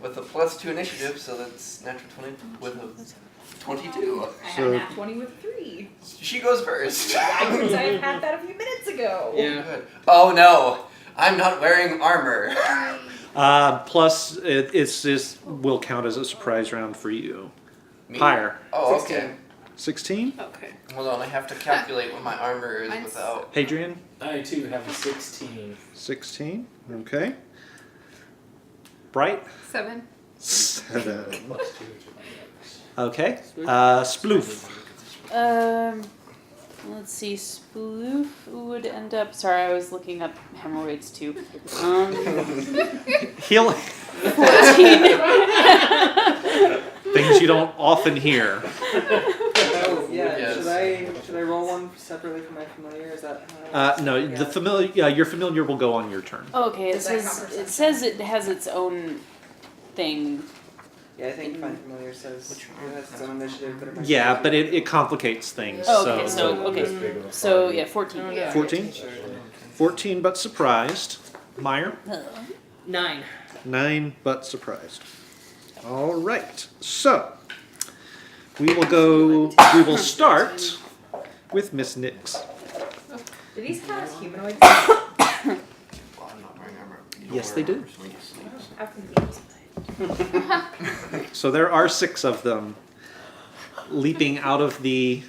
With a +2 initiative, so that's natural 20 with a 22. I So- had a nat 20 with 3. She goes first. I had that a few minutes ago. Yeah. Good. Oh no, I'm not wearing armor. Plus, it's will count as a surprise round for you. Me? Higher. Oh, okay. 16? Okay. Hold on, I have to calculate what my armor is Mine's- without. Hadrian? I too have a 16. 16. Okay. Bright? 7. 7. Plus 2 to my others. Okay. Sploof. Let's see. Sploof would end up. Sorry, I was looking up hemorrhoids too. Heal. 14. Things you don't often hear. Oh, yeah. Yes. Should I roll one separately for my familiar? Is that how? No, Yeah. the familiar. Your familiar will go on your turn. Okay, Does that count for it says it has its own thing. Yeah, I think my familiar says it has its own initiative, but it might Yeah, be- but it complicates things. Oh, okay, so so okay, This big of a so party. yeah, 14. Yeah. 14. 14, but surprised. Meyer. 9. 9, but surprised. All right. So we will start with Miss Nix. Do these count as humanoids? Well, I'm not wearing armor. You don't Yes, wear they do. armor, so you sleep. How convenient. So there are 6 of them leaping out of the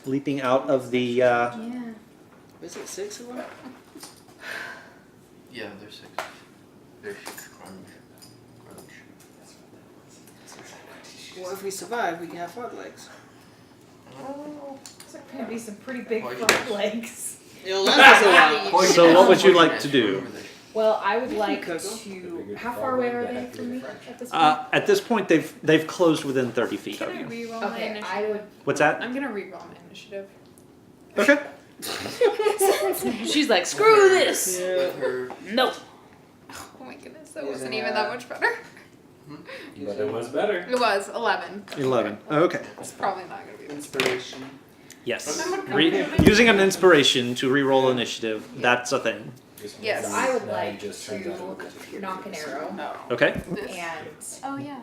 Yeah. Is it 6 of them? Yeah, there's 6. There's 6 crunch. Well, if we survive, we can have frog legs. Oh. There's gonna be some pretty big Poison. frog legs. It'll last us a while. So what would you like to do? Well, I would like Coco? to. How far away are they from me at this point? At this point, they've closed within 30 feet Can of I you. reroll my Okay, initiative? I would. What's that? I'm gonna reroll my initiative. Okay. She's like, screw this. With her. Nope. Oh my goodness, that Using, wasn't even that much better. But it was better. It was 11. 11. Okay. It's probably not gonna be. Inspiration. Yes. Using an inspiration to reroll initiative, that's a thing. Just Yes. means I would now like it just turns out it was to knock an arrow Oh. Okay. and Oh yeah.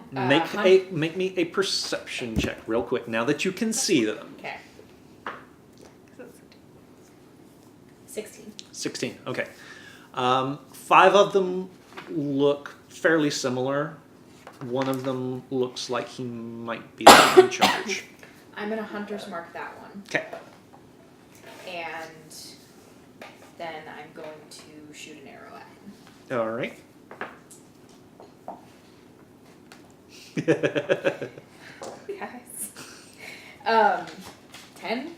Make me a perception check real quick now that you can see them. okay. 16. 16. Okay. 5 of them look fairly similar. One of them looks like he might be in charge. I'm gonna hunter's mark that one, Okay. and then I'm going to shoot an arrow at him. All right. Guys. 10.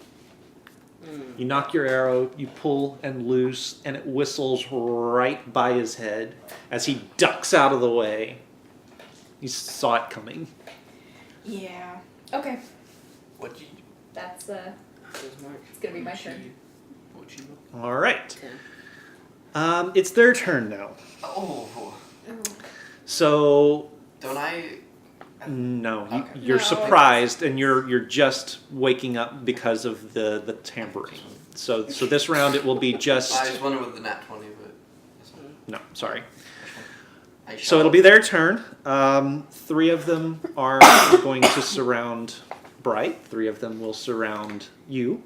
You knock your arrow, you pull and loose, and it whistles right by his head as he ducks out of the way. You saw it coming. Yeah. Okay. What you? That's There's Mark. it's gonna be my turn. What you? All right. 10. It's their turn now. Oh. So Don't I? no, Okay. you're No. surprised, and you're just waking up because of the tambourine. So this round it will be I just just wondered with the nat 20, but. no, sorry. I So it'll be their turn. 3 of them are going to surround Bright. 3 of them will surround you.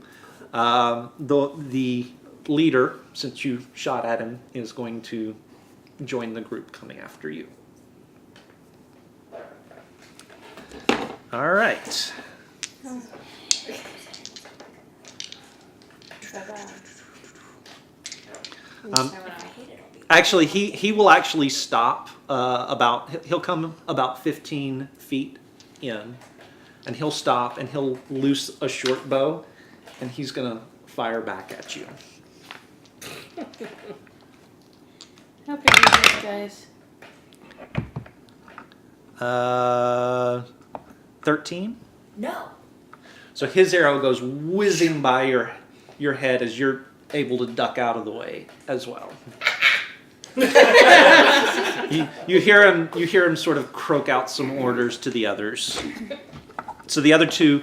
The leader, since you shot at him, is going to join the group coming after you. All right. Actually, he will actually stop he'll come about 15 feet in, and he'll stop and he'll loose a short bow, and he's gonna fire back at you. How big is this, guys? 13. No. So his arrow goes whizzing by your head as you're able to duck out of the way as well. you hear him sort of croak out some orders to the others. So the other two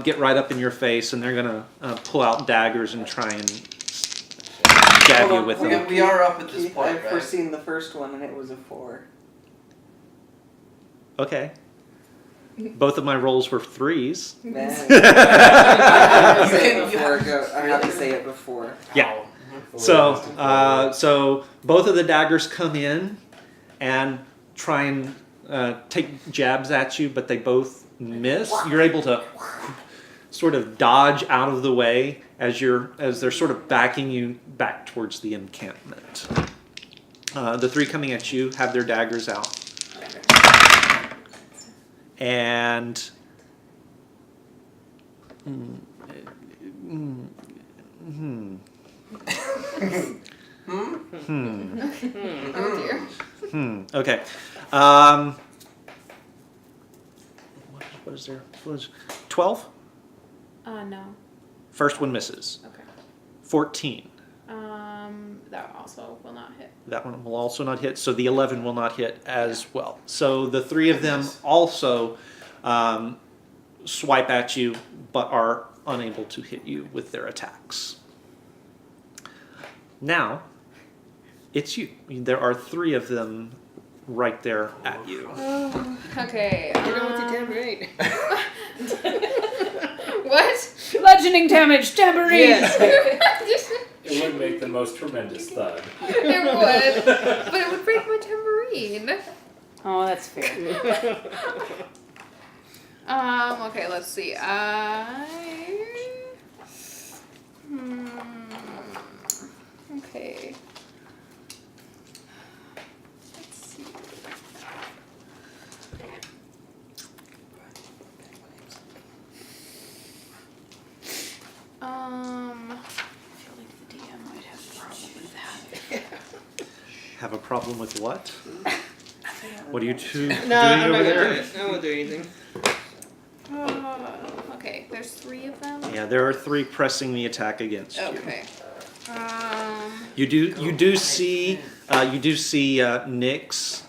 get right up in your face, and they're gonna pull out daggers and try and stab you with them. We are up at this Keith, point, I've right? foreseen the first one and it was a 4. Okay. Both of my rolls were 3s. Man. You I had to say it before. Yeah. So both of the daggers come in and try and take jabs at you, but they both miss. You're able to sort of dodge out of the way as they're sort of backing you back towards the encampment. The 3 coming at you have their daggers out. And Oh dear. Okay. What is there? 12? No. First one misses. Okay. 14. That also will not hit. That one will also not hit. So the 11 will not hit as well. So the 3 of them also swipe at you, but are unable to hit you with their attacks. Now, it's you. There are 3 of them right there at you. Okay. You know what's a tambourine? What? Bludgeoning damage, tambourine! It would make the most tremendous thud. It would, but it would break my tambourine. Oh, that's fair. Okay, let's see. Okay. Let's see. I feel like the DM might have a problem with that. Have a problem with what? What are you two doing No, I'm not over gonna do there? it. I won't do anything. Okay, there's 3 of them. Yeah, there are 3 pressing the attack against you. Okay. You do see Nyx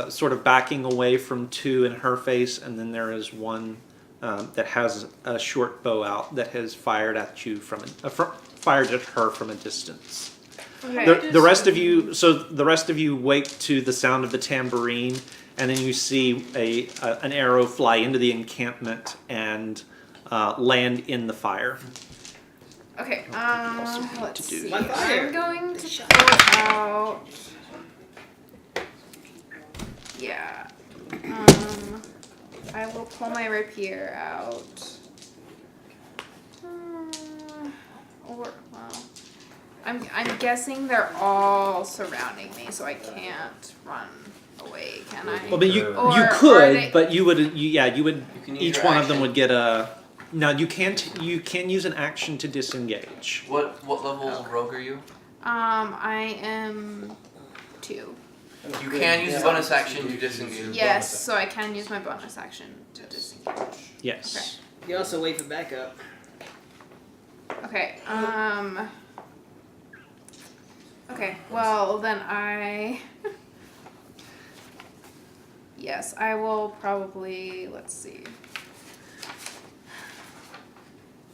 sort of backing away from 2 in her face, and then there is one that has a short bow out that has fired at you fired at her from a distance. Okay. The rest of you wake to the sound of the tambourine, and then you see an arrow fly into the encampment and land in the fire. Okay, let's do. see. My fire. I'm going to pull out. Yeah. I will pull my rapier out. I'm guessing they're all surrounding me, so I can't run away, can I? Well, but you Or could, are they- but you would You can use each your one of them action. would get a. No, you can use an action to disengage. What level rogue are you? I am 2. You can use a bonus action to disengage. Yes, so I can use my bonus action to disengage. Yes. You also wait for backup. Okay, okay, well, then yes, I will probably, let's see.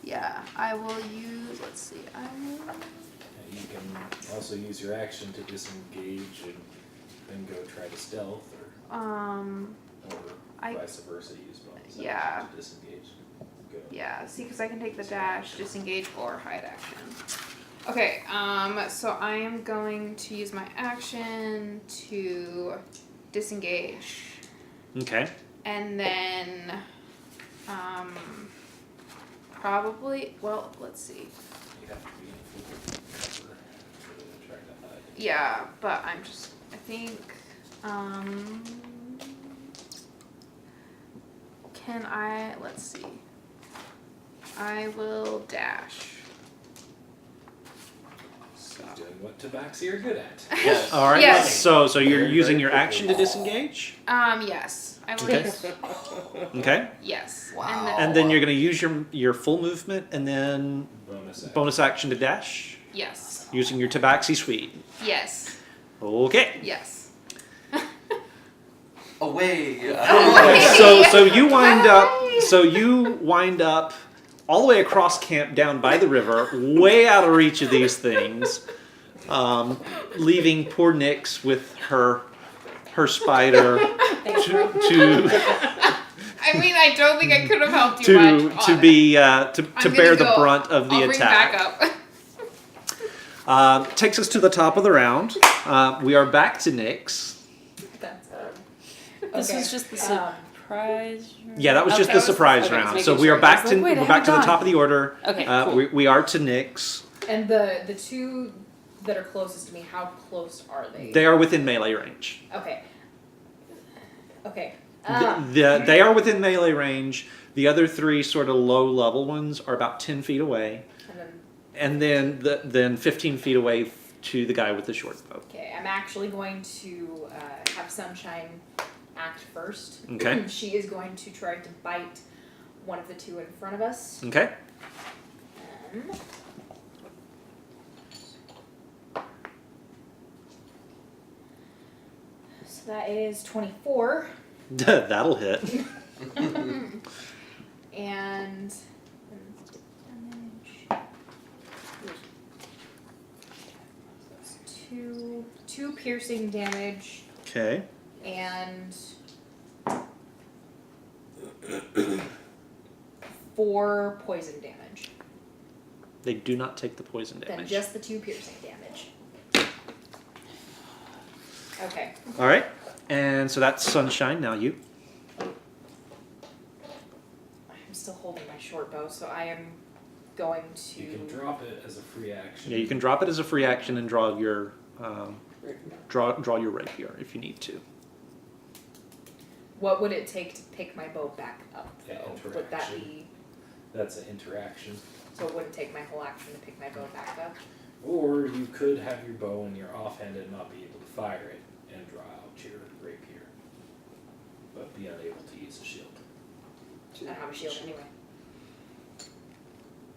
Yeah, I will use, let's see, I will... You can also use your action to disengage and then go try to stealth, or vice versa, use bonus Yeah. action to disengage. Go. Yeah, see, because I can take the dash, disengage, or hide action. Okay, so I am going to use my action to disengage. Okay. And then, probably, well, let's see. You have to be in full cover. Yeah, but I think, let's see. I will dash. So. Doing what Tabaxi are good at. Yes. All right. Yes. So you're Very, using very your good. action to disengage. Yes. I will Okay. use. Okay. Yes. Wow. And then you're going to use your full movement and then Bonus action. bonus action to dash Yes. using your Tabaxi suite. Yes. Okay. Yes. Away. So you wind up. So you wind up all the way across camp, down by the river, way out of reach of these things, leaving poor Nyx with her spider to I mean, I don't think I could have helped you much. to be to I'm bear gonna the go. brunt of the I'll bring attack. back up. Takes us to the top of the round. We are back to Nyx. That's This okay. was just the surprise. Yeah, that was just Okay. the surprise Okay, just round. making So we sure. are back I was to like, wait, I we're back to the haven't top of the order. Okay, cool. We are to Nyx. And the two that are closest to me, how close are they? They are within melee range. Okay. Okay. They are within melee range. The other three sort of low level ones are about 10 feet away, And then, and then 15 feet away to the guy with the short bow. okay, I'm actually going to have Sunshine act first. Okay. She is going to try to bite one of the two in front of us. Okay. So that is 24. That'll hit. And damage. That's two piercing damage Okay. and 4 poison damage. They do not take the poison Then damage. just the 2 piercing damage. Okay. All right. And so that's Sunshine. Now you. I'm still holding my short bow, so I am going to. You can drop it as a free action. Yeah, you can drop it as a free action and draw your draw your rapier if you need to. What would it take to pick my bow back up, though? Yeah, Would that interaction. be. That's an interaction. So it wouldn't take my whole action to pick my bow back up? Or you could have your bow in your offhand and not be able to fire it and draw out your rapier. But be unable to use a shield. I don't have a shield anyway.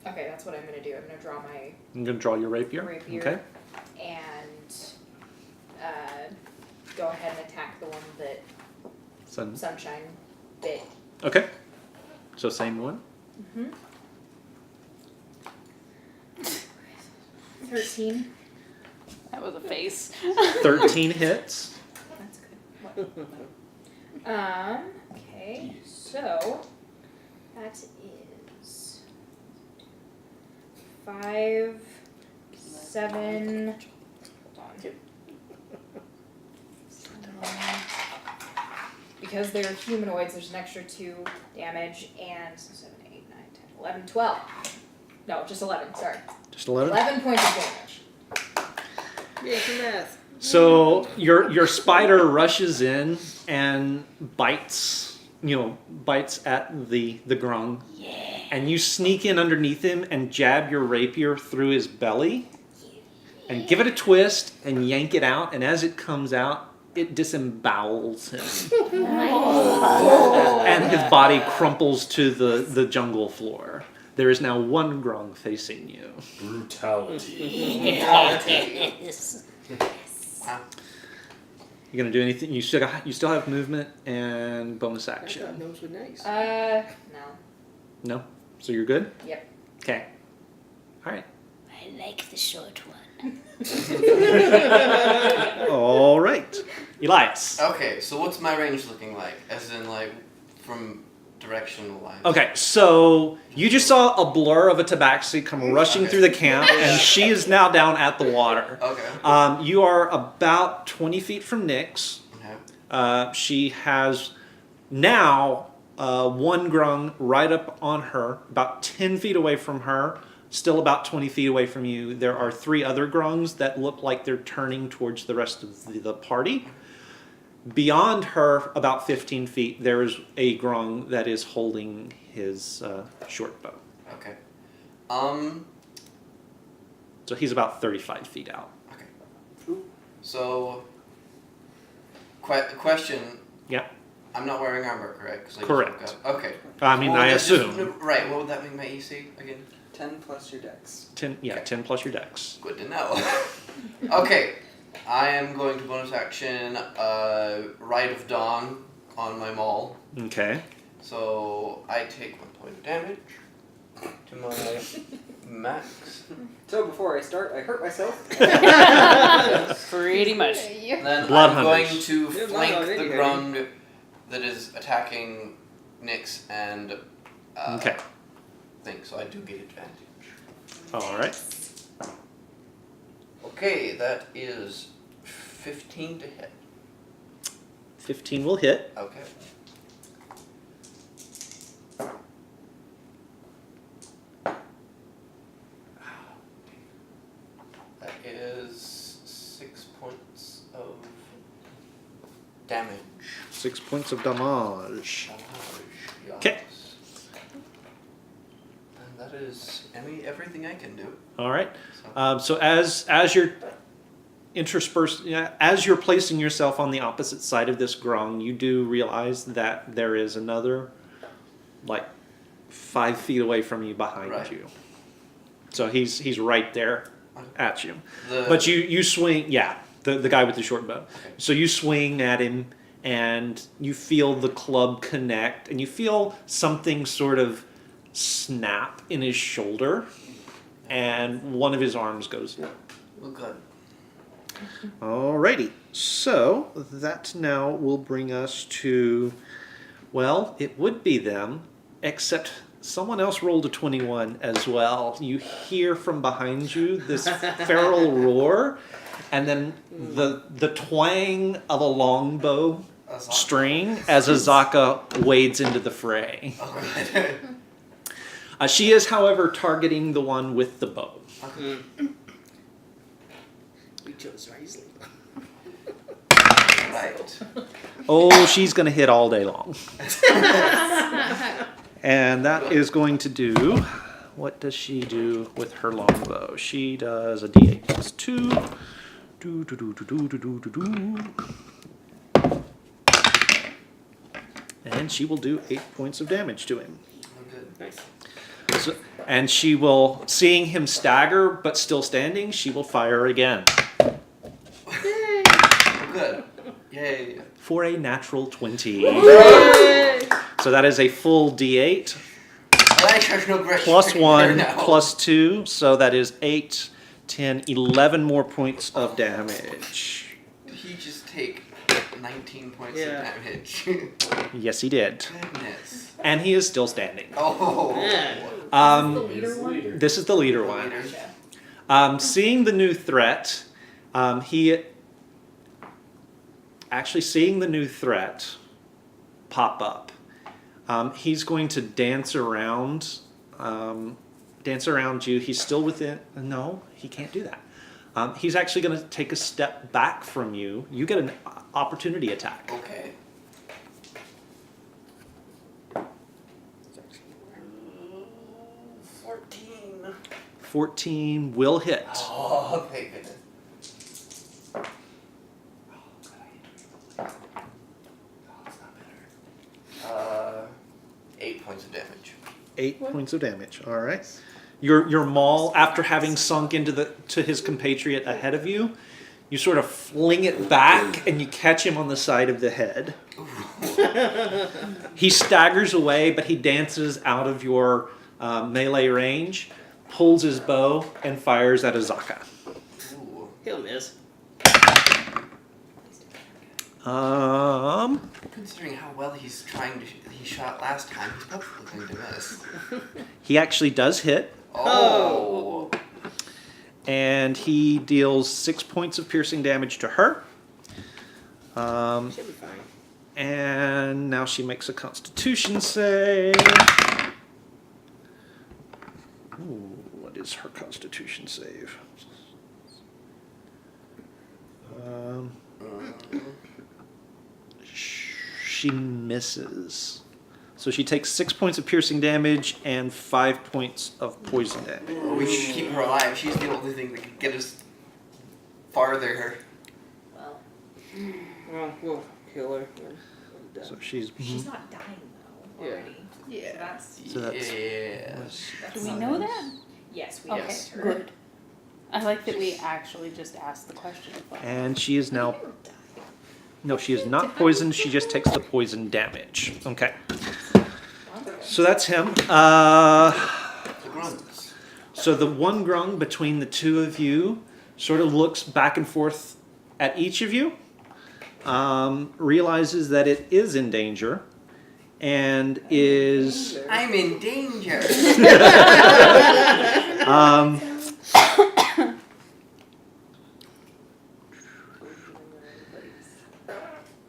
Okay, that's what I'm going to do. I'm going to draw my I'm going to draw your rapier. rapier Okay. and go ahead and attack the one that Sunshine bit. Okay. So same one. 13. That was a face. 13 hits. That's good. Okay, so that is 5, 7. Because they're humanoids, there's an extra 2 damage, and 7, 8, 9, 10, 11, 12. No, just 11, sorry. Just 11. 11 points of damage. Yeah, some math. So your spider rushes in and bites at the grung. Yeah. And you sneak in underneath him and jab your rapier through his belly and give it a twist and yank it out, and as it comes out, it disembowels him. And his body crumples to the jungle floor. There is now one grung facing you. Brutality. Wow. You gonna do anything? You still have movement and bonus I action. thought those were nice. No. No? So you're good? Yep. Okay. Alright. I like the short one. Alright. Elias. Okay, so what's my range looking like? As in, like, from directional lines? Okay, so you just saw a blur of a tabaxi come rushing through the camp, and she is now down at the water. Okay. You are about 20 feet from Nyx. Okay. She has now one grung right up on her, about 10 feet away from her. still about 20 feet away from you, there are 3 other grungs that look like they're turning towards the rest of the party. Beyond her, about 15 feet, there is a grung that is holding his short bow. Okay. So he's about 35 feet out. Okay. So, question. Yeah. I'm not wearing armor, correct? 'Cause I just Correct. woke up. Okay. I mean, Well, I that's assume. Right. What would that make my EC again? 10 plus your dex. 10, yeah, Okay. 10 plus your dex. Good to know. Okay. I am going to bonus action Rite of Dawn on my maul. Okay. So I take 1 point of damage to my max. So before I start, I hurt myself. Yes. Pretty much. And then Blood I'm going hunters. to Yeah, flank blood the hunter, grung that is attacking Nyx and Okay. thing, so I do get advantage. All right. Okay, that is 15 to hit. 15 will hit. Okay. That is 6 points of damage. 6 points of damage. Yes. Okay. And that is everything I can do. All right. So. So as you're interspersed, as you're placing yourself on the opposite side of this grung, you do realize that there is another, like, 5 feet away from you behind Right. you. So he's right there at you. The, But you swing, the guy with the short bow. Okay. So you swing at him, and you feel the club connect, and you feel something sort of snap in his shoulder, and one of his arms goes limp. Oh, good. Alrighty, so that now will bring us to, well, it would be them, except someone else rolled a 21 as well. You hear from behind you this feral roar, and then the twang of a longbow string as Azaka wades into the fray. Oh, good. She is, however, targeting the one with the bow. We chose wisely. Right. Oh, she's going to hit all day long. And that is going to do, what does she do with her longbow? She does a d8 plus 2. Do, do, do, do, do, do, do, do. And she will do 8 points of damage to him. Oh, good. Nice. So, and she will, seeing him stagger but still standing, she will fire again. Oh, good. Yay. For a natural 20. So that is a full d8. I like her no great Plus there 1, now. plus 2, so that is 8, 10, 11 more points of damage. Did he just take 19 points Yeah. of damage? Yes, he did. Goodness. And he is still standing. Oh. The leader He's the one? leader. This is the leader one. Leader. Seeing the new threat, seeing the new threat pop up, he's going to dance around you. He's still within. No, he can't do that. He's actually going to take a step back from you. You get an opportunity attack. Okay. 14. 14 will hit. Oh, thank goodness. 8 points of damage. 8 points of damage. All right. Your maul, after having sunk to his compatriot ahead of you, you sort of fling it back and you catch him on the side of the head. He staggers away, but he dances out of your melee range, pulls his bow, and fires at Azaka. Ooh. He'll miss. Considering how well he's trying to, he shot last time, he's probably going to miss. He actually does hit, Oh. and he deals 6 points of piercing damage to her. She'll be fine. And now she makes a Constitution save. Ooh. what is her Constitution save? She misses. So she takes 6 points of piercing damage and 5 points of poison damage. Well, we should keep her alive. She's the only thing that could get us farther. Well, Well, we'll kill her. So she's. she's not dying though Yeah. already. Yeah. So that's So that's. Yeah. that's Do we not know good. that? Yes, we Okay, asked her. good. I like that we actually just asked the question. And she is now. No, she is not poisoned. She just takes the poison damage. Okay. So that's him. The grunts. So the one grung between the two of you sort of looks back and forth at each of you, realizes that it is in danger, and is I'm in danger.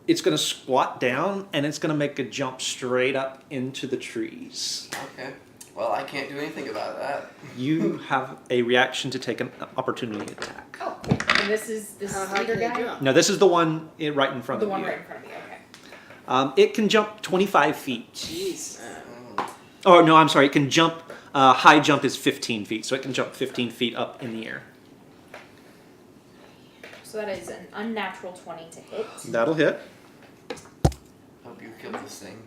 it's going to squat down and it's going to make a jump straight up into the trees. Okay. Well, I can't do anything about that. You have a reaction to take an opportunity attack. Oh, and this is How leader can I guy? jump? Now this is the one right in front The of one you. right in front of me, okay. It can jump 25 feet. Jeez. Oh no, I'm sorry. It can jump. High jump is 15 feet, so it can jump 15 feet up in the air. So that is an unnatural 20 to hit. That'll hit. Hope you kill this thing.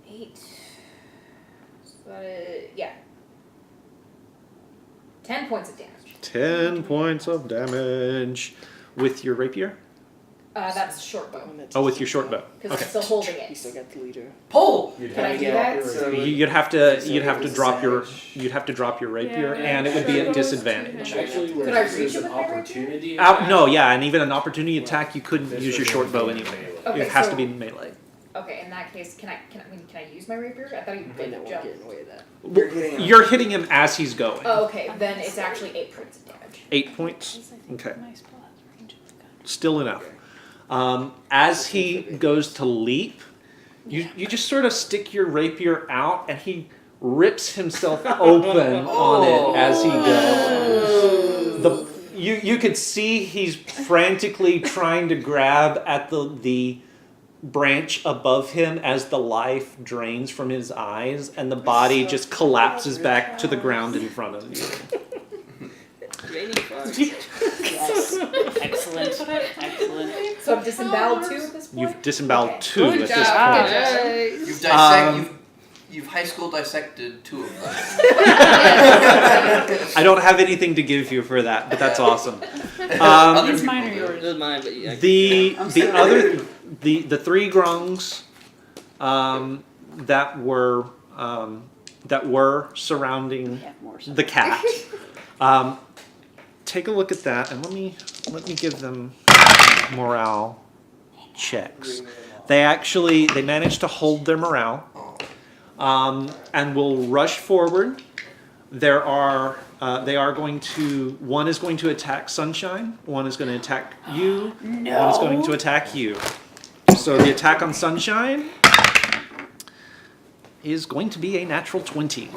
8. So that is, yeah. 10 points of damage. 10 points of damage with your rapier. That's short bow. Oh, with your short bow. Because Okay. I'm still holding You it. still got the leader. Pull. Can I do that? So You'd have to drop your rapier, Yeah, and it would be at disadvantage. Actually, where Could I this reach is him an with my rapier? opportunity. No, yeah, and even an opportunity attack, you couldn't This use your was short bow only anyway. melee. Okay, It has so- to be melee. Okay, in that case, can I use my rapier? I thought you I could know we're jump. getting away with that. You're hitting him. You're hitting him as he's going. Oh, okay, then it's actually 8 points of damage. 8 points. Okay. Nice ball has range of the gun. Still enough. As he goes to leap, you just sort of stick your rapier out, and he rips himself open on it as he goes. You could see he's frantically trying to grab at the branch above him as the life drains from his eyes, and the body just collapses back to the ground in front of you. Raining frogs. Yes. Excellent. Excellent. So I'm disemboweled too at this point? You've disemboweled Okay. 2 at this point. You've high school dissected 2 of them. I don't have anything to give you for that, but that's awesome. Other These people mine are do. yours. It was mine, but yeah. The 3 grungs that were surrounding Yeah, more so. the cat. Take a look at that, and let me give them morale checks. They managed to hold their morale, and will rush forward. They are going to. One is going to attack Sunshine. One is going to attack you. No. One is going to attack you. So the attack on Sunshine is going to be a natural 20.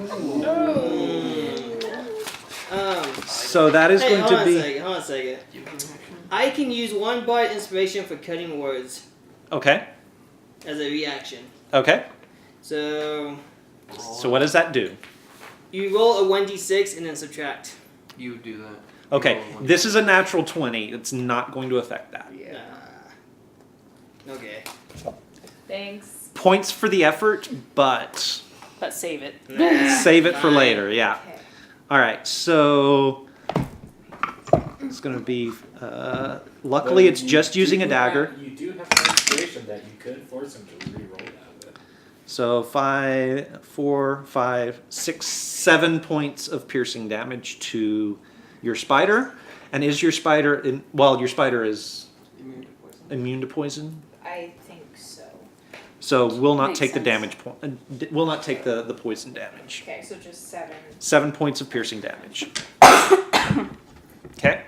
So that is going to be Hold on a second. I can use 1 bard inspiration for cutting words okay. as a reaction. Okay. So So what does that do? you roll a 1d6 and then subtract. You do that. Okay, this is a natural 20. It's not going to affect that. Yeah. Okay. Thanks. Points for the effort, but But save it. save it for later. Yeah. Okay. All right. So it's going to be. Luckily, it's just using a dagger. You do have an inspiration that you could force him to re-roll that with. So 5, 4, 5, 6, 7 points of piercing damage to your spider. And is your spider your spider is immune to poison? I think so. So will not Makes take the sense. damage point. Will not take the poison damage. Okay, so just 7. 7 points of piercing damage. Okay.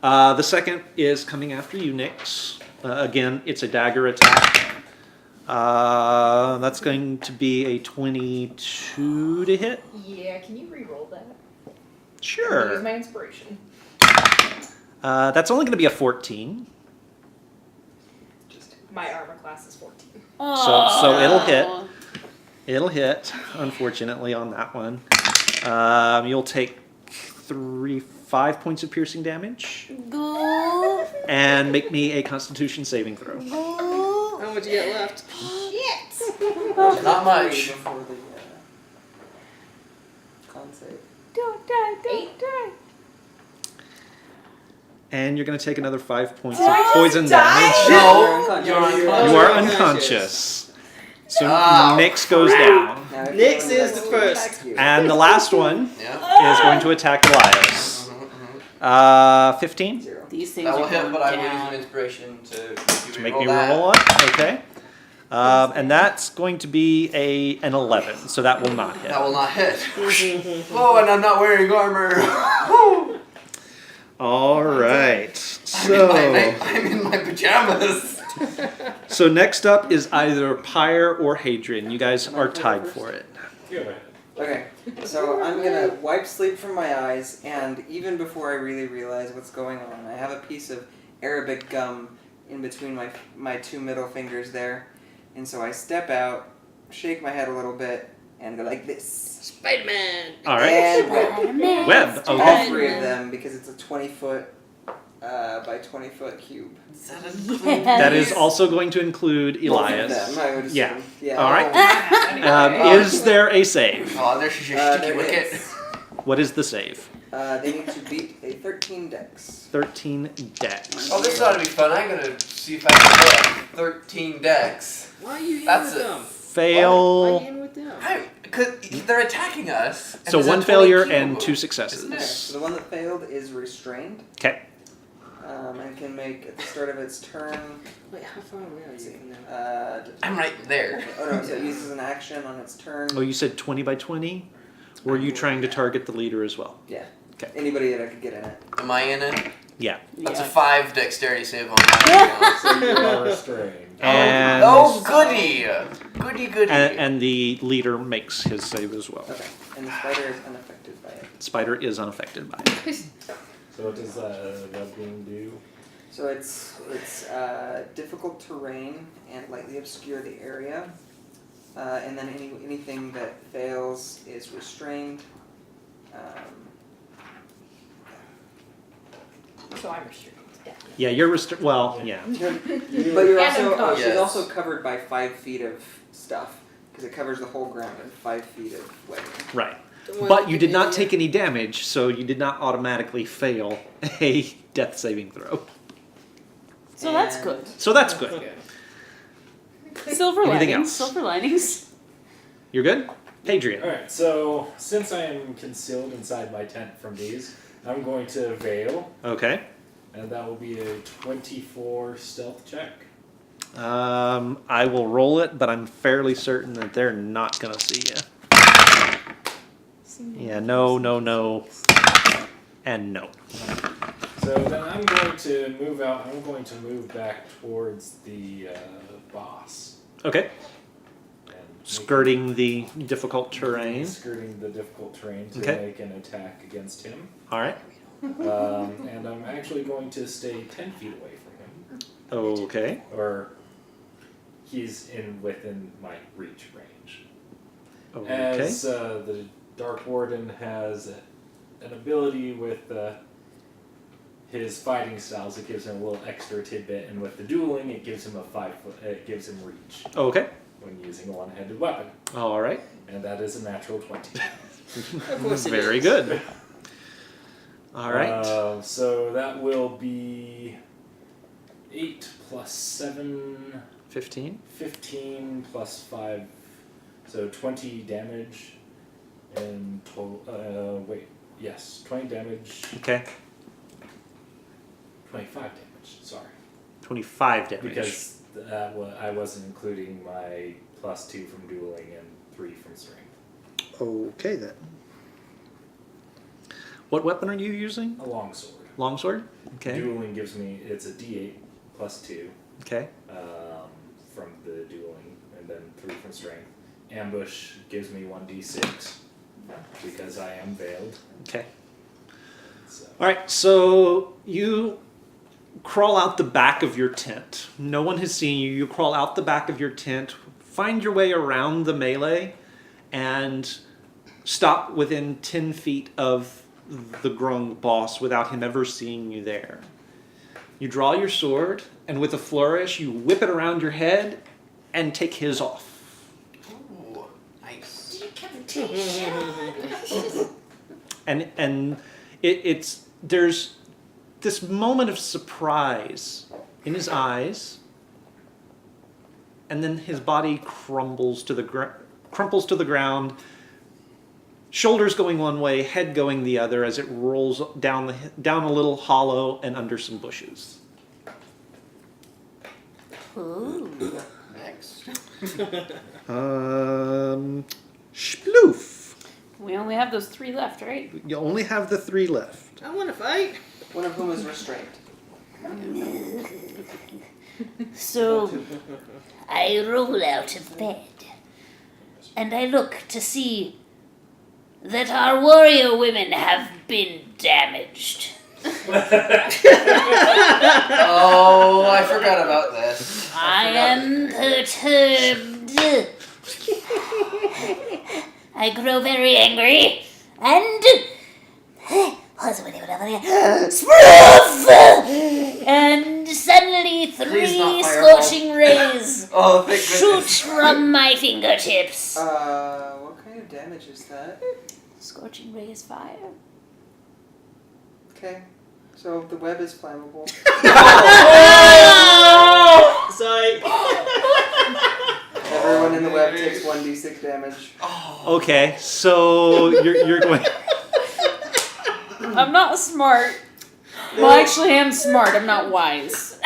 The second is coming after you, Nyx. Again, it's a dagger attack. That's going to be a 22 to hit. Yeah, can you re-roll that? Use Sure. my inspiration. That's only going to be a 14. My armor class is 14. So it'll hit. It'll hit, unfortunately, on that one. You'll take 5 points of piercing damage. And make me a Constitution saving throw. How much you got left? Not much. Before the con save. Don't die, don't die. And you're going to take another 5 points of poison damage. No, you're You unconscious. are unconscious. So Oh, Nyx goes down. Now, if Nyx you is the first. And the last one Yeah. is going to attack Elias. 15 0. These things That will are hit, going but I will use down. an inspiration to to make make me you that. roll one. Okay. And that's going to be an 11, so that will not hit. That will not hit. Oh, and I'm not wearing armor. All right. I'm in my pajamas. So next up is either Pyre or Hadrian. You guys are tied for it. Go ahead. Okay, so I'm gonna wipe sleep from my eyes, and even before I really realize what's going on, I have a piece of Arabic gum in between my two middle fingers there, and so I step out, shake my head a little bit, and go like this. Spider-Man! All right. And web. Web. All Okay. 3 of them, because it's a 20-foot by 20-foot cube. That is also going to include Both of Elias. them, I would assume. Yeah. Yeah. All right. Is there a save? Oh, there's your sticky There wicket. is. What is the save? They need to beat a 13 dex. 13 dex. Oh, this ought to be fun. I'm gonna see if I can get 13 decks. Why are you in That's with a them? Why are Fail. you in with them? Because they're attacking us. and So there's a 1 20 failure cube. and 2 Okay, successes. so the one that failed is restrained. Okay. And can make at the start of its turn. Wait, how far away are you from them? I'm right there. Oh no, so it uses an action on its turn. Oh, you said 20 by 20? Were you trying to target the leader as well? Yeah. Okay. Anybody that I could get in it. Am I in it? Yeah. That's a 5 dexterity save on that. So you are restrained. And, Oh, goody! Goody, goody. and the leader makes his save as well. Okay. And the spider is unaffected by it. Spider is unaffected by it. So what does web beam do? So it's difficult terrain and lightly obscure the area. And then anything that fails is restrained. So I'm restricted. Definitely. Yeah, you're well, yeah. But you're And also unconscious. she's also covered by 5 feet of stuff because it covers the whole ground in 5 feet of webbing. Right. Don't worry, But you keep did it not in. take any damage, so you did not automatically fail a death saving throw. So that's And- good. So that's good. Silver Anything linings. else? Silver linings. You're good? Hadrian. Alright, so since I am concealed inside my tent from these, I'm going to veil, Okay. and that will be a 24 stealth check. I will roll it, but I'm fairly certain that they're not going to see you. Yeah, no, and no. So then I'm going to move out. I'm going to move back towards the boss. Okay. And Skirting the difficult terrain. Skirting the difficult terrain to Okay. make an attack against him. All right. And I'm actually going to stay 10 feet away from him. Okay. Or he's within my reach range. Okay. As the Dark Warden has an ability with his fighting styles, it gives him a little extra tidbit, and with the dueling, it gives him it gives him reach Okay. when using a one-handed weapon, All right. and that is a natural 20. Of course it Very is. good. All right. So that will be 8 plus 7, 15. 15 plus 5, so 20 damage in total. Yes, 20 damage, Okay. 25 damage, sorry. 25 damage. Because I wasn't including my plus 2 from dueling and 3 from strength. Okay then. What weapon are you using? A longsword. Longsword? Okay. Dueling gives me, it's a d8 plus 2 Okay. from the dueling. 3 from strength. Ambush gives me 1d6 because I am veiled. Okay. So. All right, so you crawl out the back of your tent. No one has seen you. You crawl out the back of your tent, find your way around the melee, and stop within 10 feet of the Grung boss without him ever seeing you there. You draw your sword, and with a flourish, you whip it around your head and take his off. Ooh, nice. And there's this moment of surprise in his eyes, and then his body crumples to the ground, shoulders going one way, head going the other as it rolls down a little hollow and under some bushes. Ooh. Next. Sploof. We only have those 3 left, right? You only have the 3 left. I want to fight. One of whom is restrained. So, I roll out of bed, and I look to see that our warrior women have been damaged. Oh, I forgot about this. I am perturbed. I grow very angry, and Spruff! And suddenly Please not 3 fireball. scorching rays Oh, thank shoot goodness. from my fingertips. What kind of damage is that? Scorching ray is fire. Okay. So the web is flammable. Sorry. Everyone in the web takes 1d6 damage. Okay, so you're going. I'm not smart. Well, actually, I am smart. I'm not wise.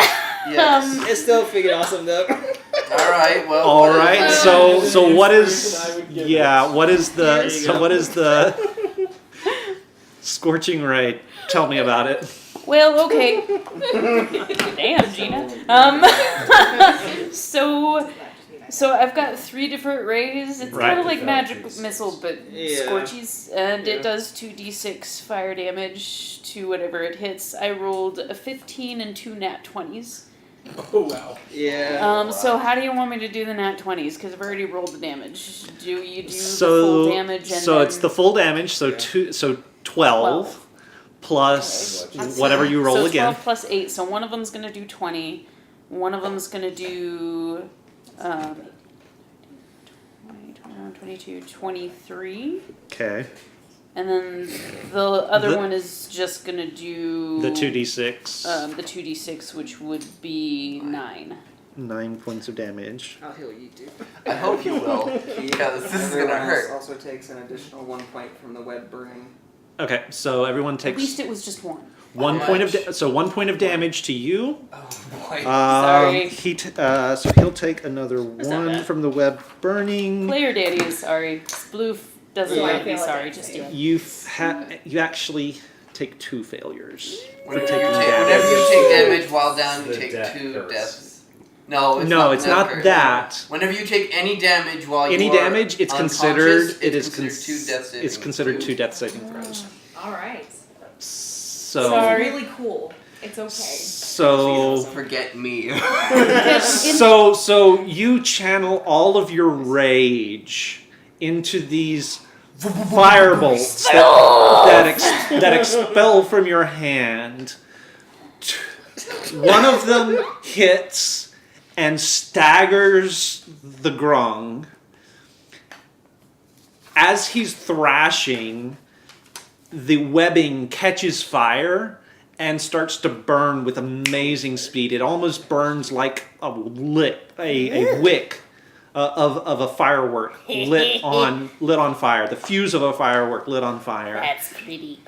Yes. It's still freaking awesome though. All right. Well. All right. So what is? I would give Yeah. this. What is the? There you So go. what is the? Scorching ray. Tell me about it. Well, okay. Damn, Gina. So I've got 3 different rays. It's Right. kind of like magic missile, but Yeah. scorchies, and Yeah. it does 2d6 fire damage to whatever it hits. I rolled a 15 and 2 nat 20s. Oh, wow. Yeah. So how do you want me to do the nat 20s? Because I've already rolled the damage. Do you do the So full damage? And so then it's the full damage. So 12 plus whatever you roll so again. 12 plus 8. So one of them's going to do 20. One of them's going to do 20, 21, 22, 23. Okay. And then the other The- one is just going to do The 2d6. the 2d6, which would be 9. 9 points of damage. I'll heal you, dude. I hope you will. Because this is Everyone gonna else hurt. also takes an additional 1 point from the web burning. Okay, so everyone At takes least it was just 1. 1 How point of much? so 1 point of damage to you. Oh boy. Sorry. So he'll take another not 1 bad. from the web burning. Player Daddy is sorry. Sploof doesn't Yeah. want to be I feel like sorry it's just safe. yet. You actually take 2 failures for Whenever taking you damage. take damage while down, you The take death 2 curse. deaths. No, it's No, not. it's death not curse. that. Whenever you take any damage while Any you are damage, it's unconscious, considered. It's it is considered 2 death saving. It's considered 2 death saving throws. Alright. So Sorry. It's really cool. It's okay. so Forget me. so you channel all of your rage into these firebolts that expel from your hand. One of them hits and staggers the Grung. As he's thrashing, the webbing catches fire and starts to burn with amazing speed. It almost burns like a wick of a firework lit on fire. The fuse of a firework lit on fire. That's pretty.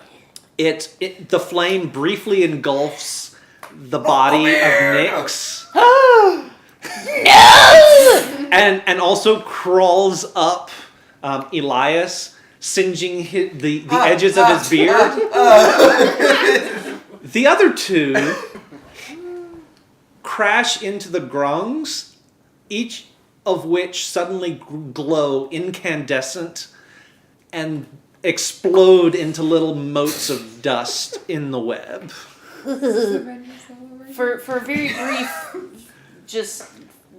The flame briefly engulfs the body of Nyx. No! And also crawls up Elias, singeing the edges of his beard. The other 2 crash into the Grungs, each of which suddenly glow incandescent and explode into little motes of dust in the web. For a very brief, just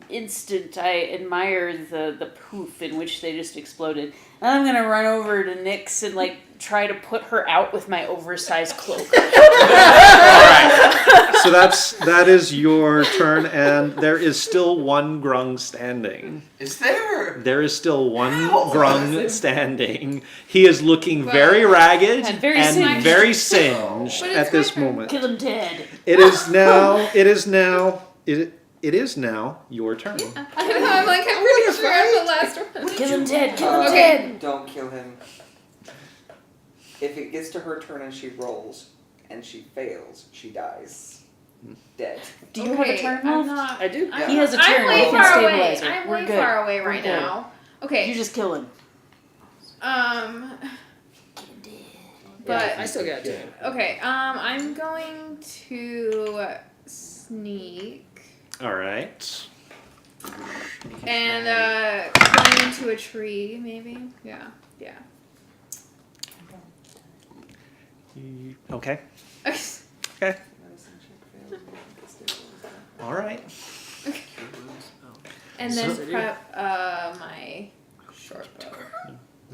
instant, I admire the poof in which they just exploded. And I'm gonna run over to Nyx and try to put her out with my oversized cloak. Alright. So that is your turn, and there is still one grung standing. Is there? There is still one grung standing. He is looking very ragged And very singed. very singed But it's at this my turn. moment. Kill him dead. It is now your turn. I'm pretty sure I'm the last one. Kill him dead. Kill him Okay. dead. Don't kill him. If it gets to her turn and she rolls and she fails, she dies. Dead. Do you have a turn I'm left? not. I do. I'm He has a not- turn. I'm way You can far away. stabilize her. I'm We're way good. far away We're right good. now. Okay. You just kill him. But I still got 2. okay. I'm going to sneak Alright. and climb into a tree, maybe. Yeah. Yeah. Okay. Okay. Alright. And then So- prep my short bow.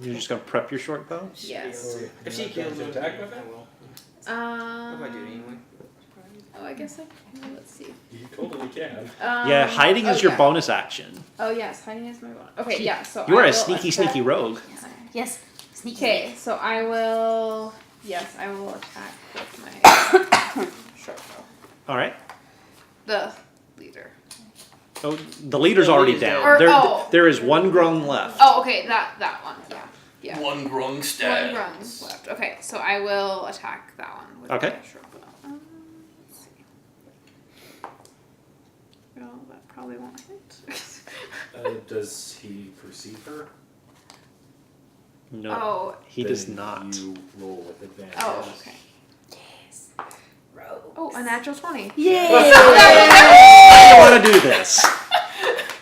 You're just gonna prep your short bow? Yes. If she kills him, attack with I it? will. What if I do it anyway? Oh, I guess I can. Let's see. You totally can. Yeah, hiding is your yeah. bonus action. Oh yes, hiding is my bonus. Okay, yeah. So You are I a will sneaky, attack- sneaky rogue. Yes. Sneaky. Okay, so I will. Yes, I will attack with my short bow. Alright. The leader. Oh, the leader's already down. Or- There, oh. there is one grung left. Oh, okay, that one. Yeah. Yeah. One grung One stab. rung left. Okay, so I will attack that one with Okay. my short bow. Let's see. Well, that probably won't hit. Does he perceive her? No, Oh. he does Then not. You roll with advantage. Oh, okay. Oh, a natural 20. Yay! How do you want to do this?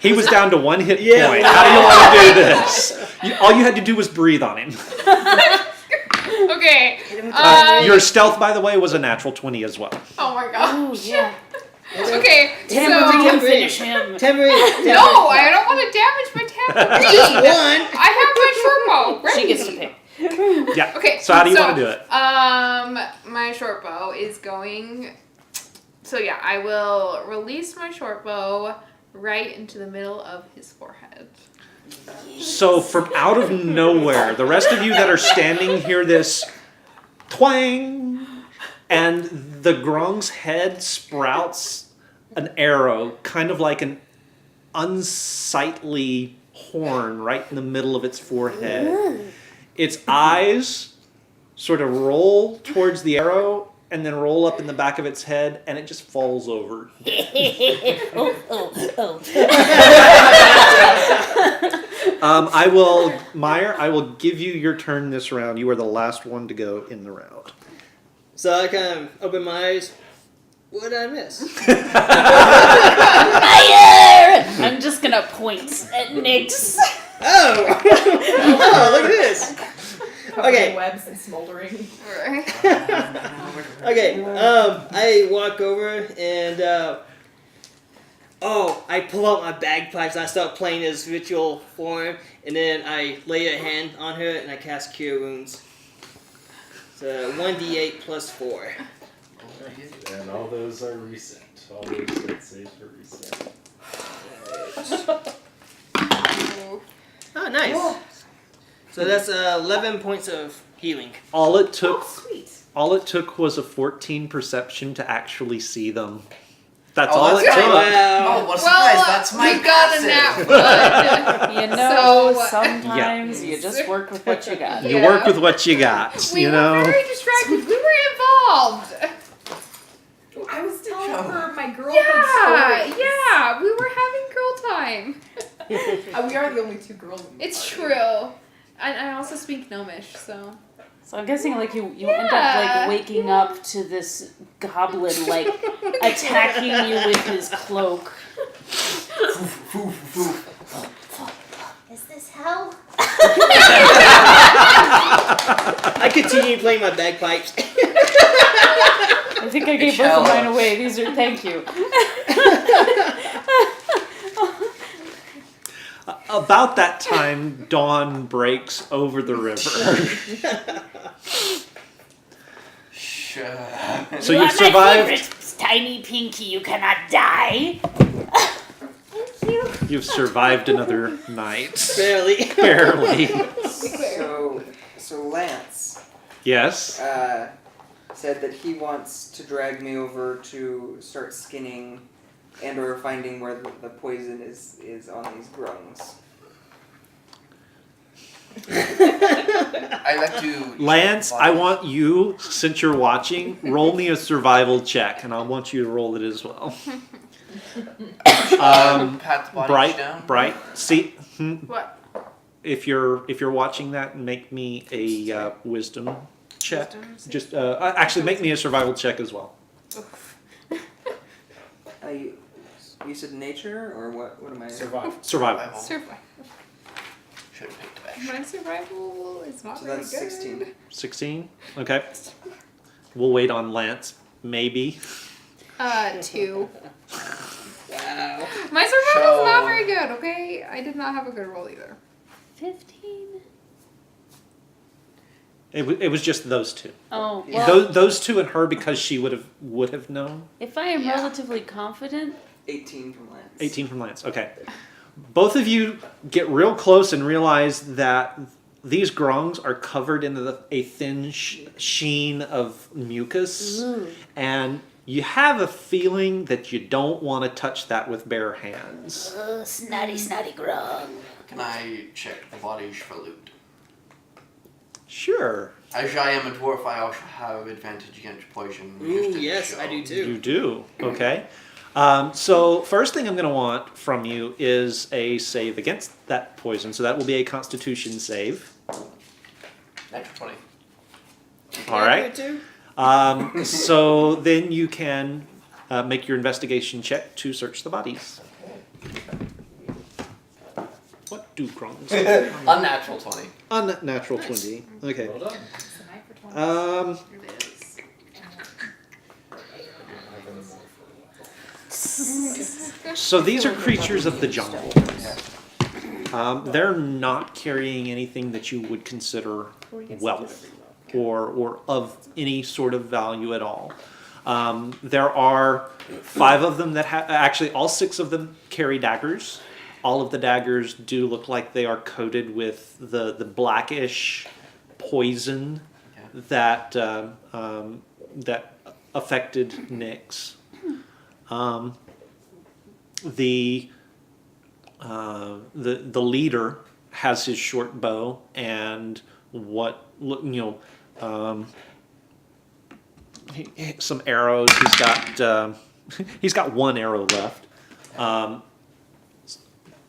He was down to one hit Yeah. point. How do you want to do this? All you had to do was breathe on him. Okay. Your stealth, by the way, was a natural 20 as well. Oh my god. Oh, yeah. Okay. Tambourine, So. finish him. Tambourine. No, I don't want to damage my tambourine. Just one. I have my short bow. She Ready. gets to pick. Yeah. Okay. So how do you want to do it? My short bow is going. So yeah, I will release my short bow right into the middle of his forehead. So from out of nowhere, the rest of you that are standing hear this twang, and the grung's head sprouts an arrow, kind of like an unsightly horn right in the middle of its forehead. Its eyes sort of roll towards the arrow and then roll up in the back of its head, and it just falls over. I will give you your turn this round. You are the last one to go in the round. So I kind of open my eyes. What did I miss? I'm just gonna point at Nyx. Oh! Oh, look at this. Okay. Webs and smoldering. Okay. I walk over and I pull out my bagpipes and I start playing this ritual form, and then I lay a hand on her and I cast Cure Wounds. So 1d8 plus 4. And all those are reset. All those death saves are reset. Oh, nice. So that's 11 points of healing. All it took Sweet. was a 14 perception to actually see them. That's Oh, all that's it great. took. Oh, what a surprise! That's my we got a passive. nap one. You know, So- sometimes you just work with what you got. You Yeah. work with what you got, We you were know? very distracted. We were involved. I was telling her my girlhood Yeah, stories. yeah. We were having girl time. We are the only two girls in the It's party. true. And I also speak Gnomish, so. So I'm guessing like you end up like waking up to this goblin like attacking you with his cloak. how? I continue playing my bagpipes. I think I gave both of mine away. These are thank you. About that time, dawn breaks over the river. Sure. So you you've are my survived. favorite, tiny Pinky. You cannot die. Thank you. You've survived another night. Barely. Barely. So Lance Yes. said that he wants to drag me over to start skinning and or finding where the poison is on these grungs. I like to. Lance, I want you, since you're watching, roll me a survival check, and I want you to roll it as well. Pat the body down. Bright. See, What? if you're watching that, make me a wisdom check. Wisdom save? Just actually make me a survival check as well. You said nature or what? What am I? Survival. Survival. Survival. Should have picked that. My survival is not So very that's good. 16. 16. Okay. We'll wait on Lance. Maybe. 2. Wow. My survival's not very good, okay? I did not have a good roll either. 15. It was just those two. Oh, Yeah. well, Those two and her because she would have known. if I am Yeah. relatively confident, 18 from Lance. 18 from Lance. Okay. Both of you get real close and realize that these grungs are covered in a thin sheen of mucus, and you have a feeling that you don't want to touch that with bare hands. Oh, snotty grog. Can I check the bodies for loot? Sure, As I am a dwarf, I also have advantage against poison. Ooh, just in yes, show. I do too. you do. Okay. So first thing I'm going to want from you is a save against that poison. So that will be a Constitution save. Natural 20. All right. Too? So then you can make your investigation check to search the bodies. What do grungs? Unnatural 20. Unnatural 20. Okay. Well done. It's a night for 20. It is. So these are creatures of the jungle. They're not carrying anything that you would consider wealth or of any sort of value at all. There are 5 of them that actually all 6 of them carry daggers. All of the daggers do look like they are coated with the blackish poison that that affected Nyx. The leader has his short bow and some arrows. He's got 1 arrow left,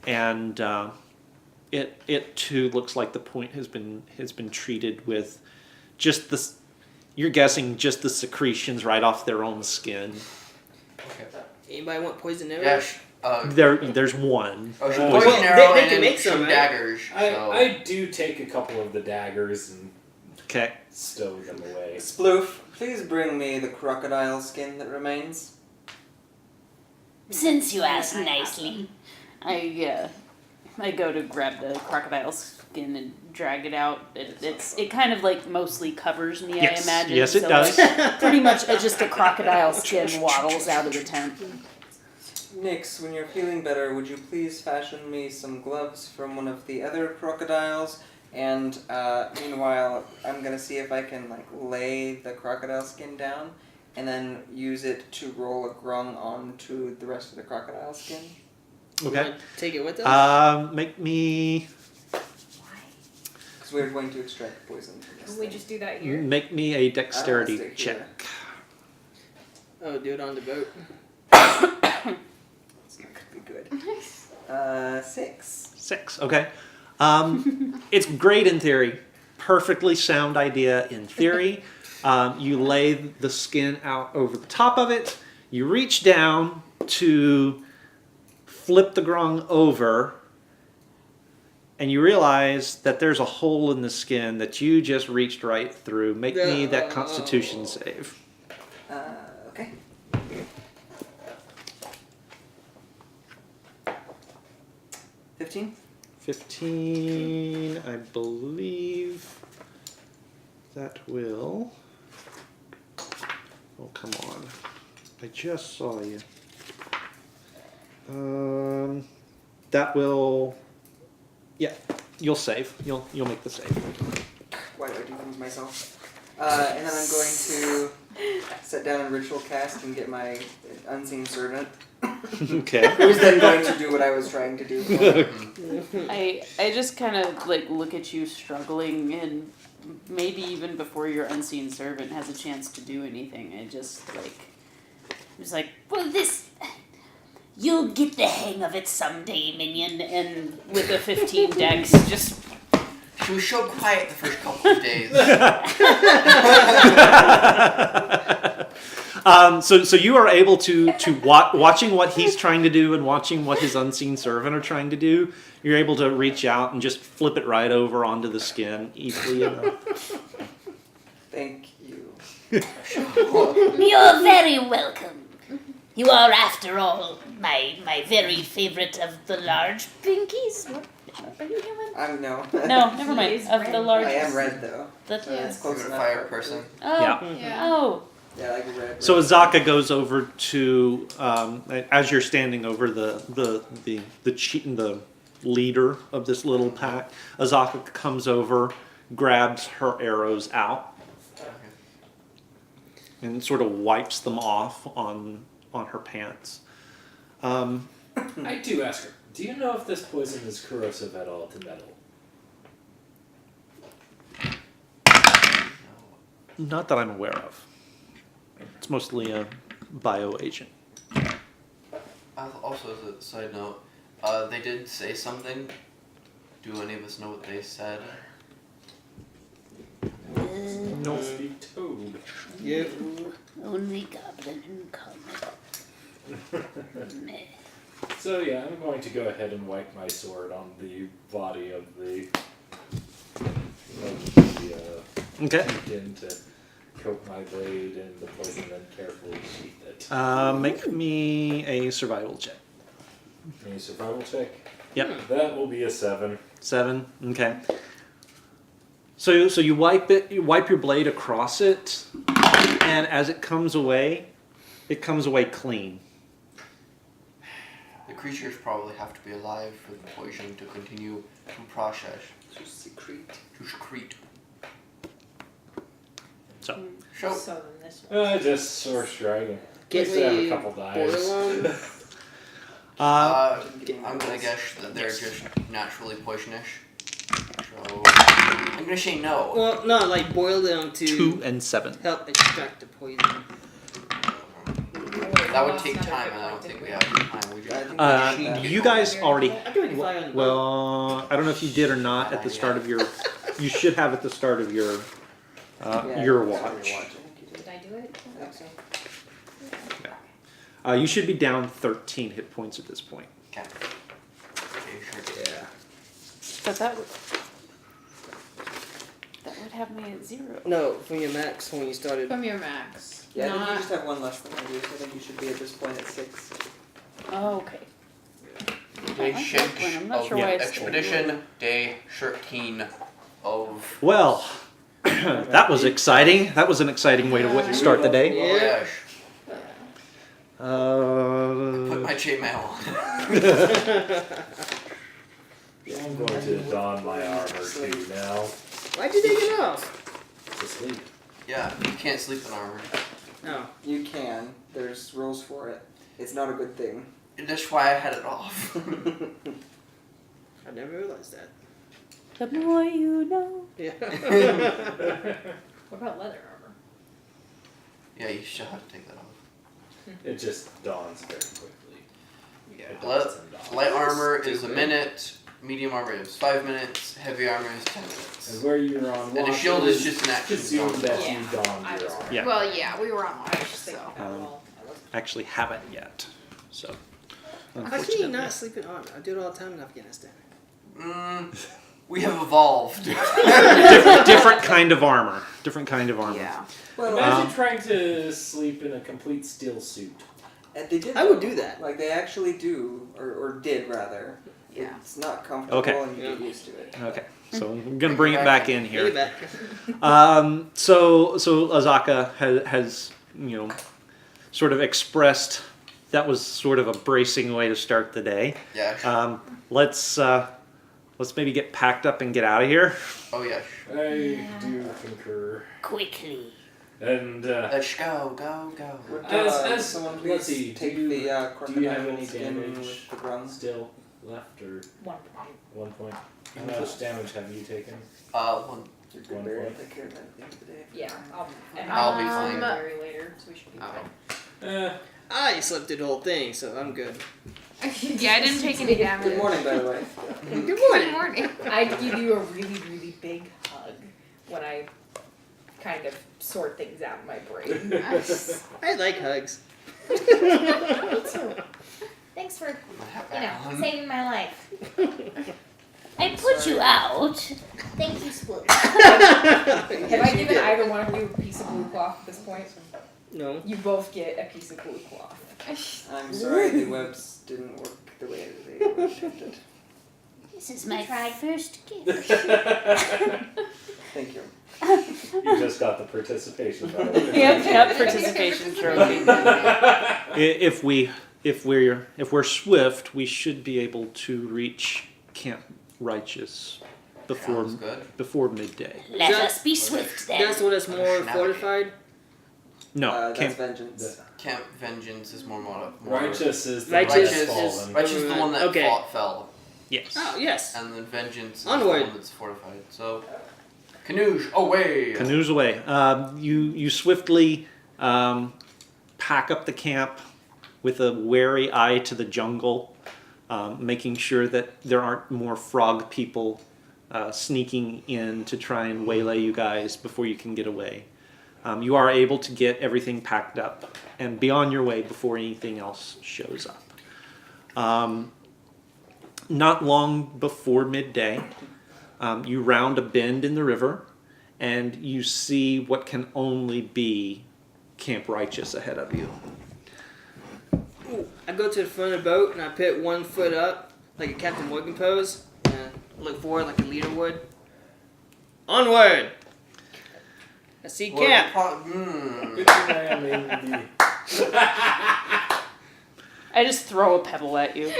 and it too looks like the point has been treated with just the. You're guessing just the secretions right off their own skin. Anybody want poison arrows? Yes. There's 1. Oh, she Well, poison they- arrow they and can then make some, some right? daggers. So. I do take a couple of the daggers and Okay. stow them away. Sploof, please bring me the crocodile skin that remains. Since you ask nicely. I go to grab the crocodile skin and drag it out. It kind of like mostly covers me, Yes. I imagine. Yes, it so does. Pretty much just a crocodile skin waddles out of the tent. Nyx, when you're feeling better, would you please fashion me some gloves from one of the other crocodiles? And meanwhile, I'm gonna see if I can lay the crocodile skin down, and then use it to roll a grung onto the rest of the crocodile skin. Okay. Take it with us? Make me Because we're going to extract poison from this. Can we thing. just do that here? make me a dexterity stay here. check. Oh, do it on the boat. This could be good. 6. 6. Okay. It's great in theory. Perfectly sound idea in theory. You lay the skin out over the top of it. You reach down to flip the grung over, and you realize that there's a hole in the skin that you just reached right through. Make me that Constitution save. Okay. $15. 15, I believe that will. Oh, come on. I just saw you. That will. Yeah, you'll save. You'll make the save. Why do I do things myself? And then I'm going to sit down and ritual cast and get my unseen servant. Okay. Who was then going to do what I was trying to do. I just kind of like look at you struggling, and maybe even before your unseen servant has a chance to do anything, I just like, Well, this. You'll get the hang of it someday, minion. and with a 15 dex, just She was so quiet the first couple of days. So you are able to watching what he's trying to do and watching what his unseen servant are trying to do. You're able to reach out and just flip it right over onto the skin easily enough. Thank you. You're very welcome. You are, after all, my very favorite of the large pinkies. What? Are you human? I'm no. no, never mind. is Of red. the large. I am red though. The, So that's close You're a enough. fire person. oh, Yeah. oh, Yeah, like red. So Azaka goes over to as you're standing over the leader of this little pack. Azaka comes over, grabs her arrows out, and sort of wipes them off on her pants. I do ask her, do you know if this poison is corrosive at all to metal? Not that I'm aware of. It's mostly a bioagent. Also, as a side note, they did say something. Do any of us know what they said? No. Speak toad. Yep. Only goblin and comet. Meh. So yeah, I'm going to go ahead and wipe my sword on the body of the Okay. chieftain to coat my blade in the poison and carefully sheath it. Make me a survival check. A survival check? Yep. That will be a 7. 7. Okay. So you wipe your blade across it, and as it comes away clean. The creatures probably have to be alive for the poison to continue to process. To secrete. To secrete. So So, So then this one. Just sword strike. Get At least I have me a couple boil dice. them. I'm gonna guess that they're just naturally poisonous. So, I'm gonna say no. Well, no, like boil them to 2 and 7. help extract the poison. That would take time, and I don't think we have time. We just I think we should You guys already. I'm doing fine on Well, I don't know if you did or not at the start of your. You should have at the start of your your watch. Did I do it? I think so. You should be down 13 hit points at this point. Okay. Okay, sure. Yeah. but that would have me at 0. No, from your max when you started. From your max. Yeah, I think you Not just have one less than I do, so I think you should be at this point at 6. Oh, okay. Day I like 6 that one. I'm not of sure why I stayed expedition, day 13 of... Well, that was exciting. That was an exciting way to start the day. Oh Yeah. gosh. Put my chainmail on. I'm going to don my armor too now. Why'd you take it off? To sleep. Yeah, you can't sleep in armor. No. You can. There's rules for it. It's not a good thing. That's why I had it off. I never realized that. The more you know. Yeah. What about leather armor? Yeah, you still have to take that off. It just dawns very quickly. Yeah. It Light, dawns and dawns. light armor is a minute, medium armor is 5 minutes, heavy armor is 10 minutes. And where you're on And a watch, shield it is just an action. assume that Yeah. you donned I your was armor. Yeah. Well, yeah, we were on I watch, was just thinking so. that all. I wasn't. Actually, haven't yet. So. How can you Unfortunately. not sleep in armor? I do it all the time in Afghanistan. We have evolved. Different kind of armor. Different kind of armor. Yeah. Well, Imagine trying to sleep in a complete steel suit. they did. I would do that. Like they actually do, or did rather. Yeah. It's not comfortable, Okay. and you get used to it. Okay, so I'm gonna bring it back in here. Piggyback. So Azaka has sort of expressed that was sort of a bracing way to start the day. Yeah. Let's maybe get packed up and get out of here. Oh yeah. I do concur. Quickly. And Let's go. Would, As- someone let's please see, take do you- the do you have crocodile any skin damage with the rum? still left, or 1 point. 1 point? How much damage have you taken? One. You're One good, Barry. point. Take care of that at the end of the day. Yeah, I'll be fine. Very later, so we should be fine. I slept through the whole thing, so I'm good. Yeah, I didn't take any damage. Good morning, by the way. Good Good morning. morning. I'd give you a really, really big hug when I kind of sort things out in my brain. I like hugs. Me too. Thanks for, saving my life. I put you out. Thank you, Split. Have I given either one of you a piece of blue cloth at this point? No. You both get a piece of blue cloth. I'm sorry, the webs didn't work the way they were intended. This is my first gift. Thank you. You just got the participation medal. Yep, participation trophy. If we're swift, we should be able to reach Camp Righteous Sounds good. before midday. Let That- us be swift then. That's what is more fortified. No, That's Camp. vengeance. Camp Vengeance is more Righteous is the Righteous one that's is- fallen. Righteous is the one that Okay. fell. Yes. Oh yes. And then Vengeance is Onward. the one that's fortified. So, Canoe away! Canoes away. You swiftly pack up the camp with a wary eye to the jungle, making sure that there aren't more frog people sneaking in to try and waylay you guys before you can get away. You are able to get everything packed up and be on your way before anything else shows up. Not long before midday, you round a bend in the river, and you see what can only be Camp Righteous ahead of you. I go to the front of the boat and I put 1 foot up, like a Captain Morgan pose, and look forward like a leader would. Onward! I see camp. Good thing I am in the... I just throw a pebble at you.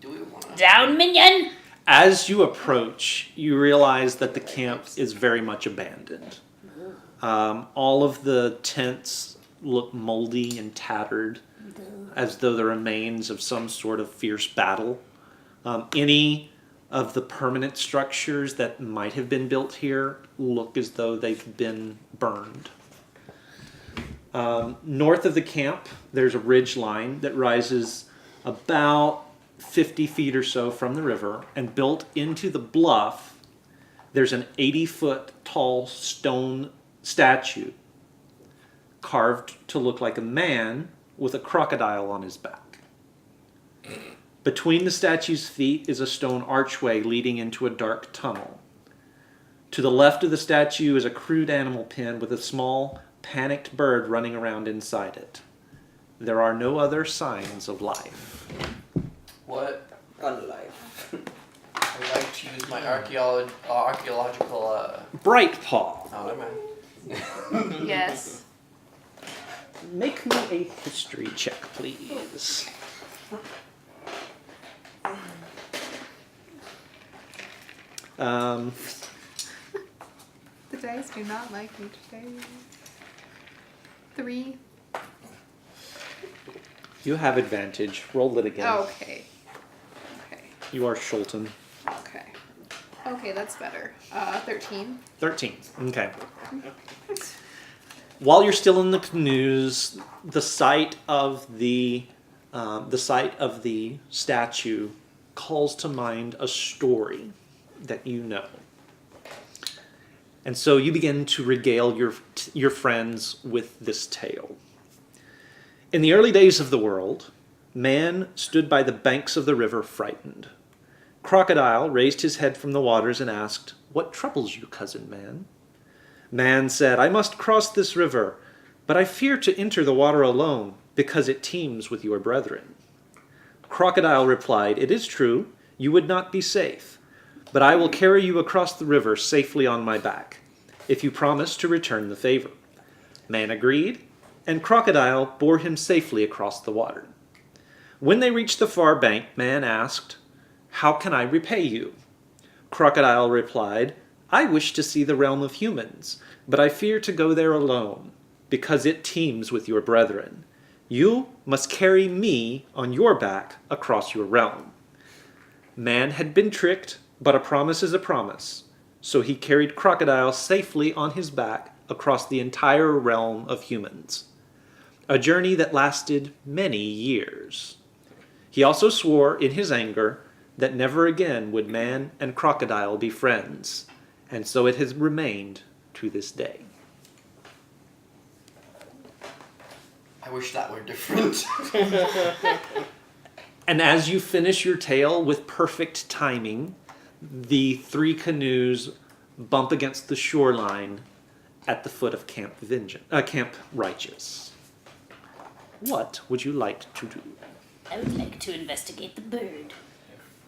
Do we want to? Down, minion. As you approach, you realize that the camp is very much abandoned. All of the tents look moldy and tattered, as though the remains of some sort of fierce battle. Any of the permanent structures that might have been built here look as though they've been burned. North of the camp, there's a ridge line that rises about 50 feet or so from the river, and built into the bluff, there's an 80-foot tall stone statue carved to look like a man with a crocodile on his back. Between the statue's feet is a stone archway leading into a dark tunnel. To the left of the statue is a crude animal pen with a small, panicked bird running around inside it. There are no other signs of life. What? Unlife. I like to use my archaeological. Bright Paw, Oh, never mind. Yes. make me a history check, please. The dice do not like me today. 3. You have advantage. Roll it again. Okay. Okay. You are Shulton. Okay. Okay, that's better. 13. 13. Okay. While you're still in the canoes, the sight of the statue calls to mind a story that you know. And so you begin to regale your friends with this tale. In the early days of the world, Man stood by the banks of the river frightened. Crocodile raised his head from the waters and asked, "What troubles you, cousin Man?" Man said, "I must cross this river, but I fear to enter the water alone, because it teems with your brethren." Crocodile replied, "It is true, you would not be safe, but I will carry you across the river safely on my back, if you promise to return the favor." Man agreed, and Crocodile bore him safely across the water. When they reached the far bank, Man asked, "How can I repay you?" Crocodile replied, "I wish to see the realm of humans, but I fear to go there alone, because it teems with your brethren. You must carry me on your back across your realm." Man had been tricked, but a promise is a promise, so he carried Crocodile safely on his back across the entire realm of humans, a journey that lasted many years. He also swore in his anger that never again would Man and Crocodile be friends, and so it has remained to this day. I wish that were different. And as you finish your tale with perfect timing, the three canoes bump against the shoreline at the foot of Camp Righteous. What would you like to do? I would like to investigate the bird.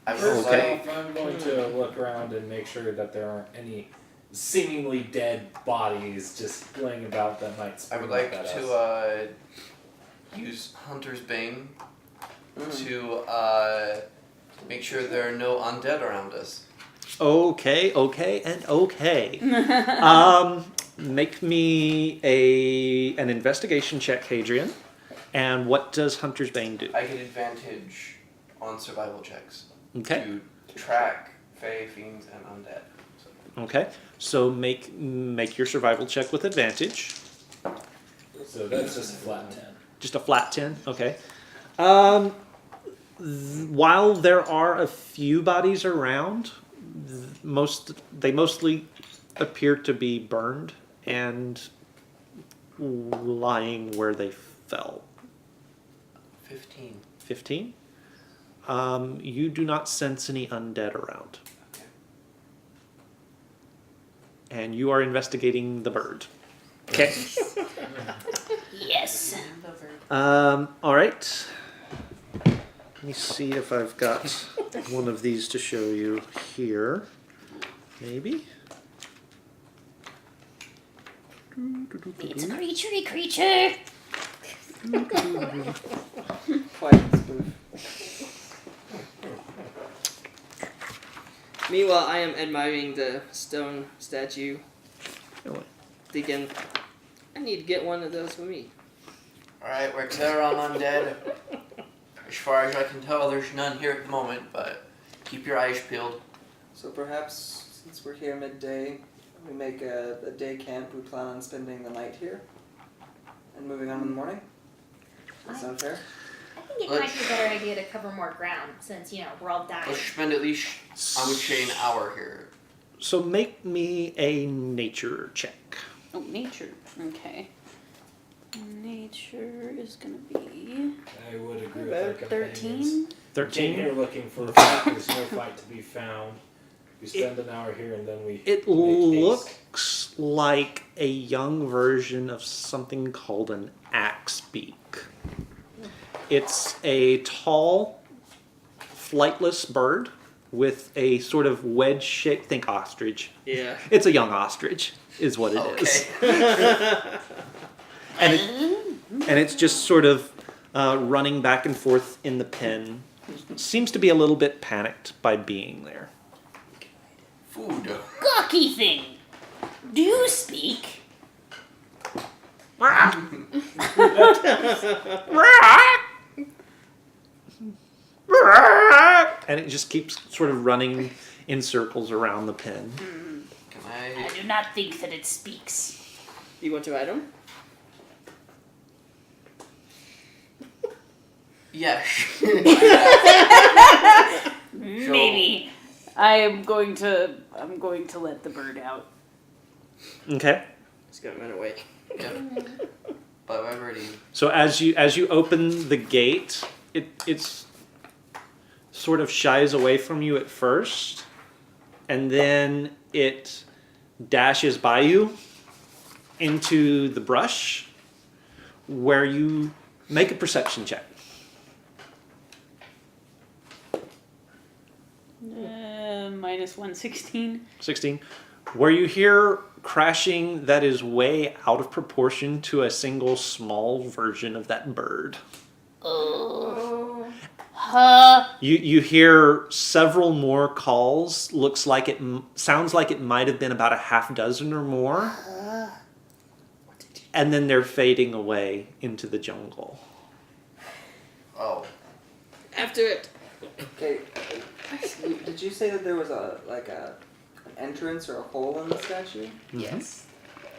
I was First Okay. off, I'm going to look around and make sure that there aren't any seemingly dead bodies just laying about that might I spring would up like at us. to use Hunter's Bane to make sure there are no undead around us. Okay. Make me an investigation check, Hadrian. And what does Hunter's Bane do? I get advantage on survival checks Okay. to track Fae, Fiends, and Undead. So. Okay. So make your survival check with advantage. So that's just a flat 10. Just a flat 10? Okay. While there are a few bodies around, they mostly appear to be burned and lying where they fell. 15. 15? You do not sense any undead around. Okay. And you are investigating the bird. Okay. Yes. All right. Let me see if I've got one of these to show you here. Maybe. It's a creature. Quite spoof. Meanwhile, I am admiring the stone statue, Oh, thinking, I need to get one of those for me. Alright, we're clear on Undead. As far as I can tell, there's none here at the moment, but keep your eyes peeled. So perhaps, since we're here midday, we make a day camp. We plan on spending the night here and moving on in the morning. Does that sound fair? I think it might be a better idea to cover more ground since, we're all dying. Let's spend at least, I would say, an hour here. So make me a nature check. Oh, nature. Okay. Nature is gonna be I would agree with our companions. 13. 13. Came here looking for a fight. There's no fight to be found. We spend an hour here and then we It make haste. looks like a young version of something called an axe beak. It's a tall, flightless bird with a sort of wedge-shaped, think ostrich. Yeah. It's a young ostrich, is what it is. Okay. And it's just sort of running back and forth in the pen. Seems to be a little bit panicked by being there. Food. Gawky thing. Do you speak? And it just keeps sort of running in circles around the pen. Can I I? do not think that it speaks. You want to ride him? Yes. Maybe. I'm going to let the bird out. Okay. He's gonna run away. Yep. But I'm ready. So as you open the gate, it's sort of shies away from you at first, and then it dashes by you into the brush, where you make a perception check. Minus 116. 16. Where you hear crashing that is way out of proportion to a single small version of that bird. Oh. You hear several more calls. Looks like it sounds like it might have been about a half dozen or more. And then they're fading away into the jungle. Oh. After it. Okay. Did you say that there was an entrance or a hole in the statue? Yes.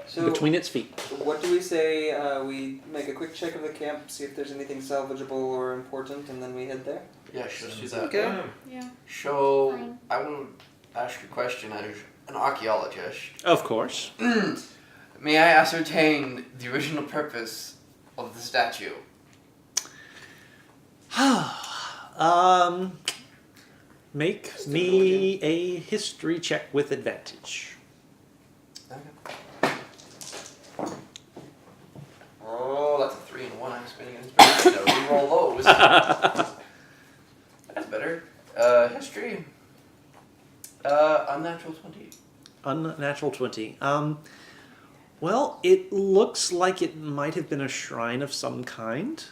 So Between its feet. what do we say? We make a quick check of the camp, see if there's anything salvageable or important, and then we head there. Yeah, sure. Let's do that. Okay. Yeah. So, Fine. I want to ask you a question as an archaeologist. Of course. May I ascertain the original purpose of the statue? Make me a history check with advantage. Okay. Oh, that's a 3 and 1. I'm spinning an inspiration to reroll those. That's better. History. Unnatural 20. Unnatural 20. Well, it looks like it might have been a shrine of some kind.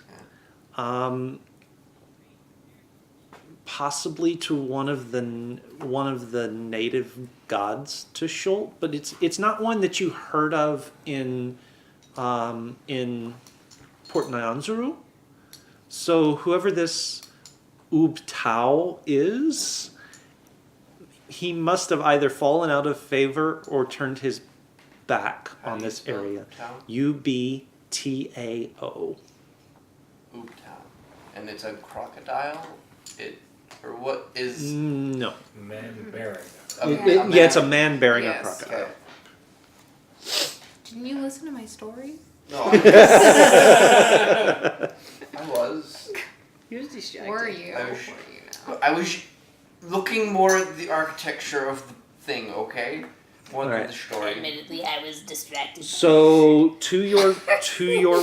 Possibly to one of the native gods to Schult, but it's not one that you heard of in Port Nyanzaru. So whoever this Ub Tao is, he must have either fallen out of favor or turned his back on this area. Ubtao. Ooptown. And it's a crocodile? Or what is... No. Man bearing. Yeah, it's a man bearing Yes. a crocodile. Okay. Didn't you listen to my story? No, I was. He was distracted. Were you? I was- Were you now? I was looking more at the architecture of the thing, okay? More than Alright. the story. Admittedly, I was distracted. So to your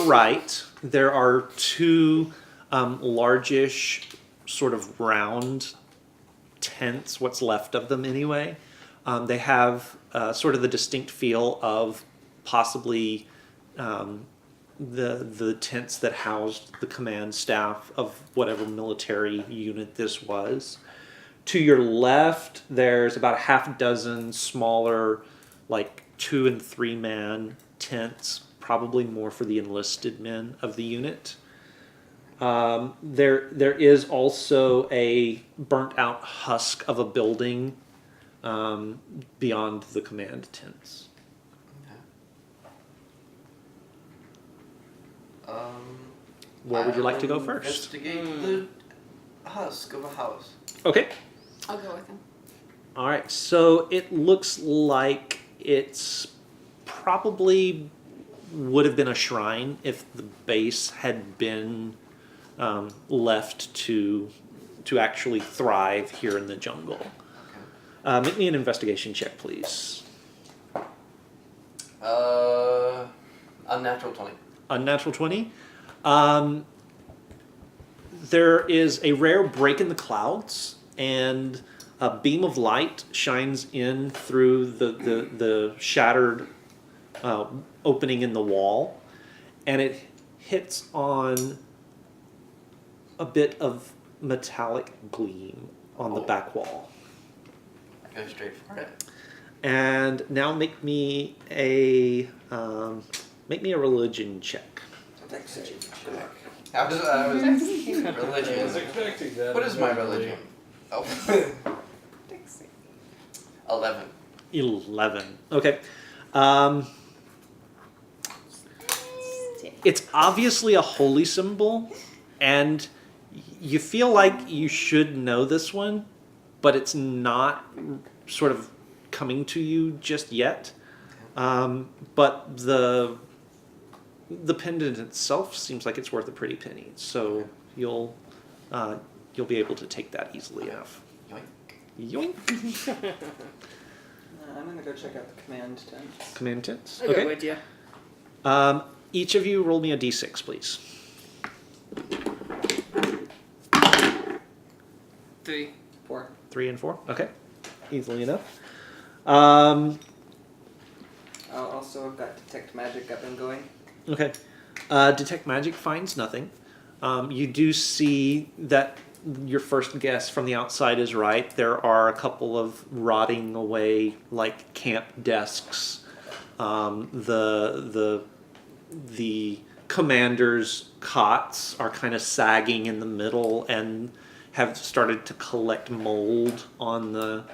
right, there are two largish, sort of round tents. What's left of them, anyway. They have sort of the distinct feel of possibly the tents that housed the command staff of whatever military unit this was. To your left, there's about a half dozen smaller, like 2 and 3 man tents, probably more for the enlisted men of the unit. There is also a burnt out husk of a building beyond the command tents. Where would you like to go first? Investigate the husk of a house. Okay. I'll go with him. All right. So it looks like it's probably would have been a shrine if the base had been left to actually thrive here in the jungle. Make me an investigation check, please. Unnatural 20. Unnatural 20. There is a rare break in the clouds, and a beam of light shines in through the shattered opening in the wall, and it hits on a bit of metallic gleam on the back wall. Go straight for it. And now make me a religion check. How does religion? I was expecting that. What is my religion? Oh. 11. 11. Okay. It's obviously a holy symbol, and you feel like you should know this one, but it's not sort of coming to you just yet. But the pendant itself seems like it's worth a pretty penny, so you'll you'll be able to take that easily enough. Yoink. I'm gonna go check out the command tent. Command tents. I'll go Okay. with you. Each of you roll me a d6, please. 3. 4. 3 and 4. Okay. Easily enough. Also, I've got detect magic up and going. Okay. Detect magic finds nothing. You do see that your first guess from the outside is right. There are a couple of rotting away like camp desks. The commander's cots are kind of sagging in the middle and have started to collect mold on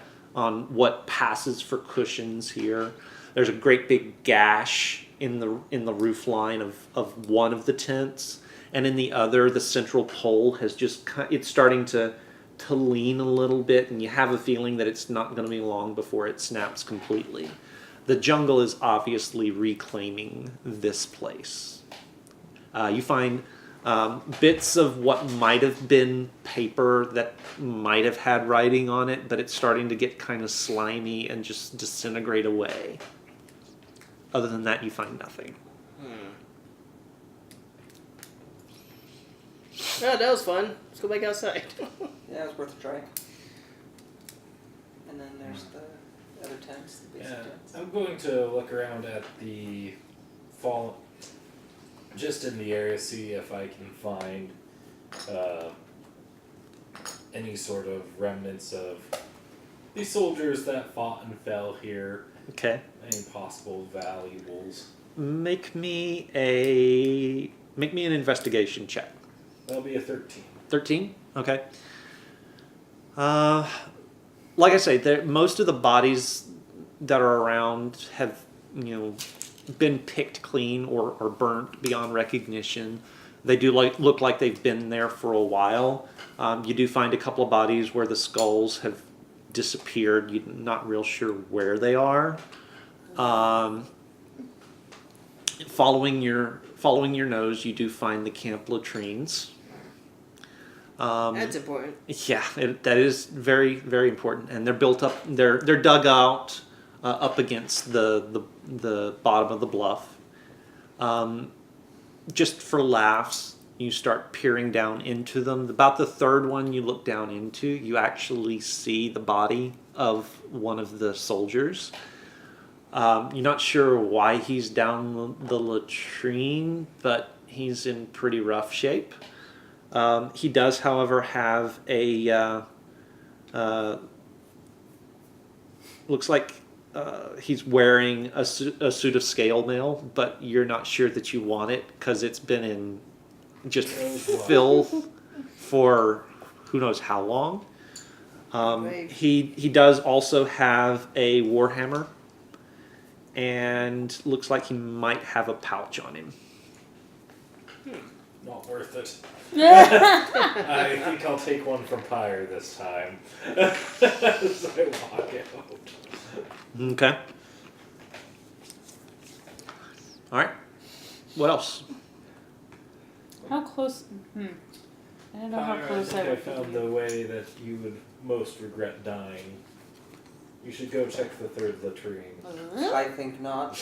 what passes for cushions here. There's a great big gash in the roof line of one of the tents, and in the other, the central pole has it's starting to lean a little bit, and you have a feeling that it's not going to be long before it snaps completely. The jungle is obviously reclaiming this place. You find bits of what might have been paper that might have had writing on it, but it's starting to get kind of slimy and just disintegrate away. Other than that, you find nothing. Oh, that was fun. Let's go back outside. Yeah, it was worth a try. And then there's the other tents, the basic tents. I'm going to look around at the fall, just in the area, see if I can find any sort of remnants of these soldiers that fought and fell here. Okay. Any possible valuables. Make me an investigation check. That'll be a 13. 13? Okay. Like I say, most of the bodies that are around have, been picked clean or burnt beyond recognition. They do look like they've been there for a while. You do find a couple of bodies where the skulls have disappeared. You're not real sure where they are. Following your nose, you do find the camp latrines. That's important. Yeah, that is very, very important, and they're built up. They're dug out up against the bottom of the bluff. Just for laughs, you start peering down into them. About the third one you look down into, you actually see the body of one of the soldiers. You're not sure why he's down the latrine, but he's in pretty rough shape. He does, however, have a looks like he's wearing a suit of scale mail, but you're not sure that you want it because it's been in just filth for who knows how long. He does also have a warhammer, and looks like he might have a pouch on him. Not worth it. I think I'll take one from Pyre this time. As I walk out. Okay. All right. What else? How close? I don't know how Pyre, close I I think I would found be. the way that you would most regret dying. You should go check the third latrine. I think not.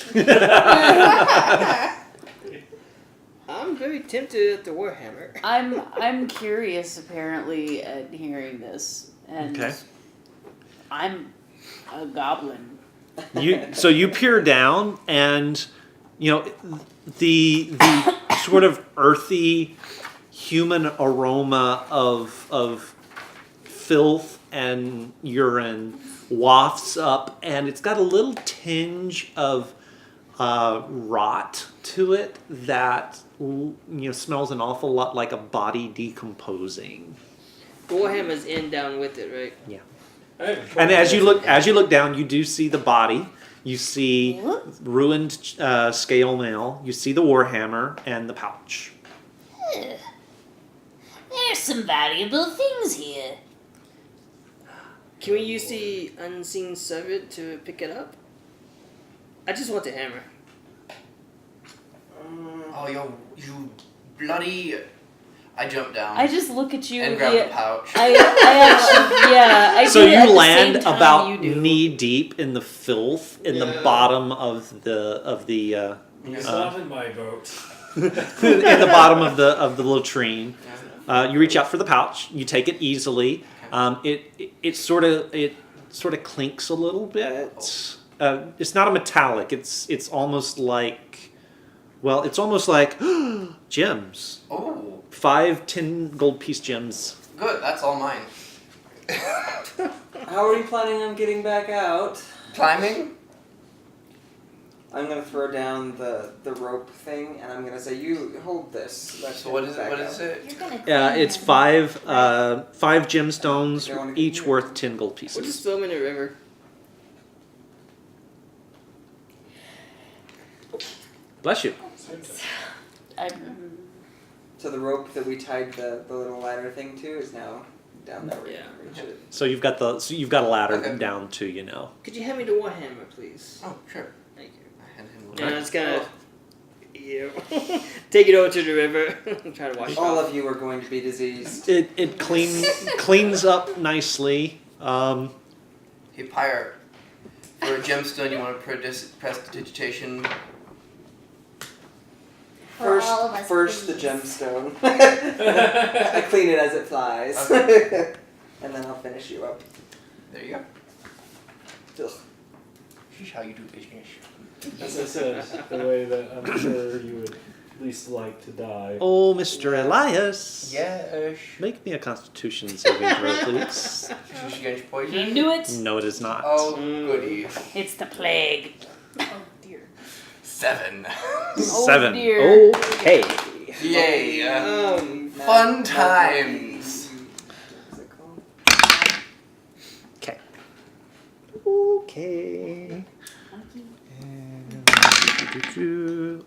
I'm very tempted at the Warhammer. I'm curious apparently at hearing this, and Okay. I'm a goblin. So you peer down, and the sort of earthy human aroma of filth and urine wafts up, and it's got a little tinge of rot to it that smells an awful lot like a body decomposing. The Warhammer's in down with it, right? Yeah. And as you look down, you do see the body. You see ruined scale mail. You see the warhammer and the pouch. There's some valuable things here. Can we use the unseen servant to pick it up? I just want the hammer. Oh, you bloody... I jump down I just look at you. and grab the pouch. I actually, yeah. I So do it at you the land same time about you do. knee deep in the filth in the Yeah. bottom of the He's not in my boat. in the bottom of the latrine. You reach out for the pouch. You take it easily. It sort of clinks a little bit. It's not a metallic. It's almost like, well, it's almost like gems. Oh, 5 10 gold piece gems. good. That's all mine. How are you planning on getting back out? Climbing? I'm gonna throw down the rope thing, and I'm gonna say, "You hold this." Let's So what get is back it? What is out." it? You're gonna It's clean 5 gemstones, Don't wanna each get worth 10 gold We'll just pieces. throw them in the river. Bless you. I'm, So the rope that we tied the little ladder thing to is now down there. Yeah. Reach it. So you've got a ladder Okay. down to, you know. Could you hand me the warhammer, please? Oh, sure. Thank you. I hand him And I one. was gonna. Ew. Take it over to the river. Try to wash it All off. of you are going to be diseased. It cleans up nicely. Hey, Pyre. For a gemstone, you want to prestidigitation. For all of us, First the please. gemstone. I clean it as it flies. And then I'll finish you up. There you go. Ugh. This is how you do business. As I said, the way that I'm sure you would least like to die. Oh, Mr. Elias. Yes. Make me a constitution saving throw, please. Is this against he poison? knew it. No, it is not. Oh, goody. It's the plague. Oh dear. 7. Oh, 7. dear. Okay. Yay. Nine- Fun times. What's it called? Okay. Okay.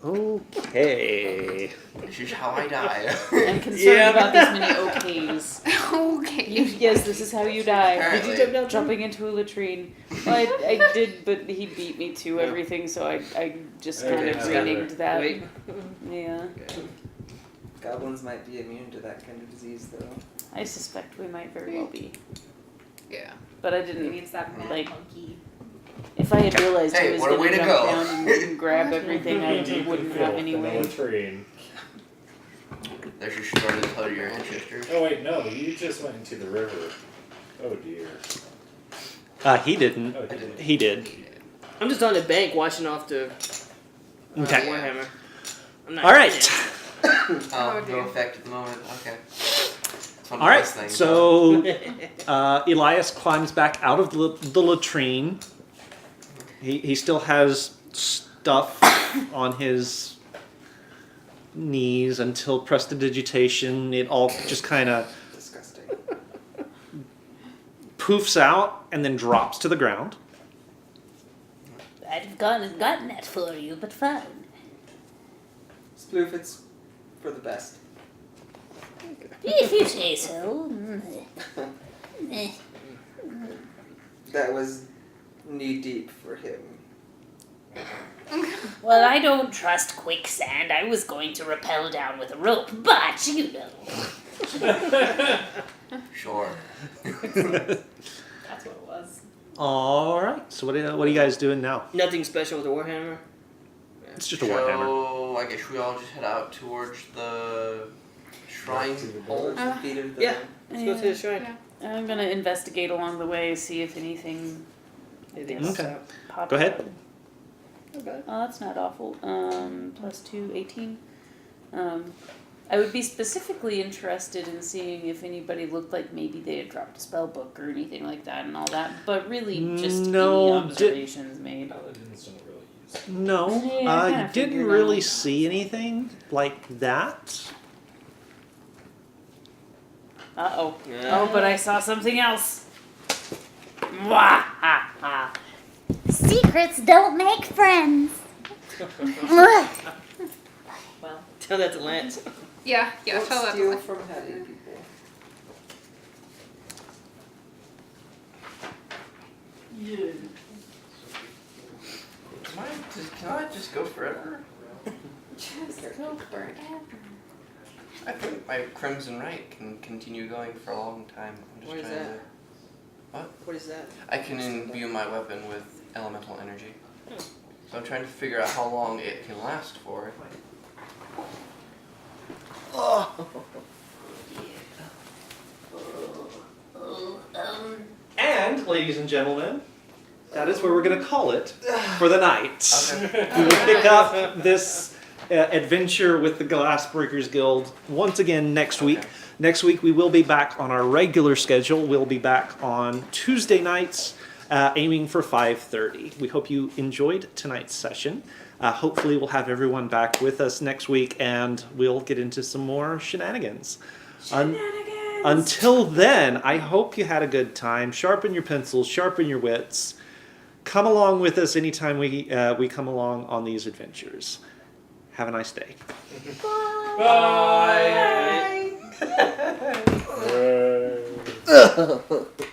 Okay. This is how I die. I'm concerned Yeah. about this many okays. Okay. Yes, this is how you die. Apparently. Did you jump down? Jumping into a latrine. Well, I did, but he beat me to everything, so I just kind Okay, of that's renamed that. Wait. Yeah. Goblins might be immune to that kind of disease, though. I suspect we might very well be. Yeah. But I Maybe didn't. it's that mad Like- monkey. If I had realized Hey, he was what a going way to to jump go. down and grab everything, I wouldn't have Filth any in the way. latrine. There's your story to tell your ancestors. Oh wait, no, you just went into the river. Oh dear. He didn't. Oh, did it? He did. I'm just on the bank washing off the Okay. warhammer. I'm not All right. Oh, dear. no effect at the moment. Okay. It's one of All right. those things. So Elias climbs back out of the latrine. He still has stuff on his knees until prestidigitation. It all just kind of Disgusting. poofs out and then drops to the ground. I'd have gone and gotten that for you, but fine. Sploof, it's for the best. If you say so. Eh. That was knee deep for him. Well, I don't trust quicksand. I was going to rappel down with a rope, but you know. Sure. That's what it was. All right. So what are you guys doing now? Nothing special with the warhammer. It's just a warhammer. So I guess we all just head out towards the shrine To the hole. Towards the feet of the... Yeah. Let's go to the shrine. Yeah. I'm gonna investigate along the way, see if anything Anything Okay. else? pops Go ahead. up. Okay. Oh, that's not awful. Plus 2, 18. I would be specifically interested in seeing if anybody looked like maybe they had dropped a spell book or anything like that and all that, but really just No, any observations made. Paladins don't really use. No, Yeah, I you kinda didn't figured really out. see anything like that. Uh-oh. Yeah. Oh, but I saw something else. Mwahaha. Secrets don't make friends. Well, Tell that to Lance. Yeah. Don't Tell that. steal from Hattie, people. Can I just go forever? just go forever. I think my Crimson Right can continue going for a long time. I'm just What is trying that? to. What? What is that? I can imbue my weapon with elemental energy. So I'm trying to figure out how long it can last for. And, ladies and gentlemen, that is where we're going to call it for the night. Okay. We will pick up this adventure with the Glassbreakers Guild once again next week. Okay. Next week we will be back on our regular schedule. We'll be back on Tuesday nights, aiming for 5:30. We hope you enjoyed tonight's session. Hopefully we'll have everyone back with us next week, and we'll get into some more shenanigans. Until then, I hope you had a good time. Sharpen your pencils, sharpen your wits. Come along with us anytime we come along on these adventures. Have a nice day. Bye. Bye.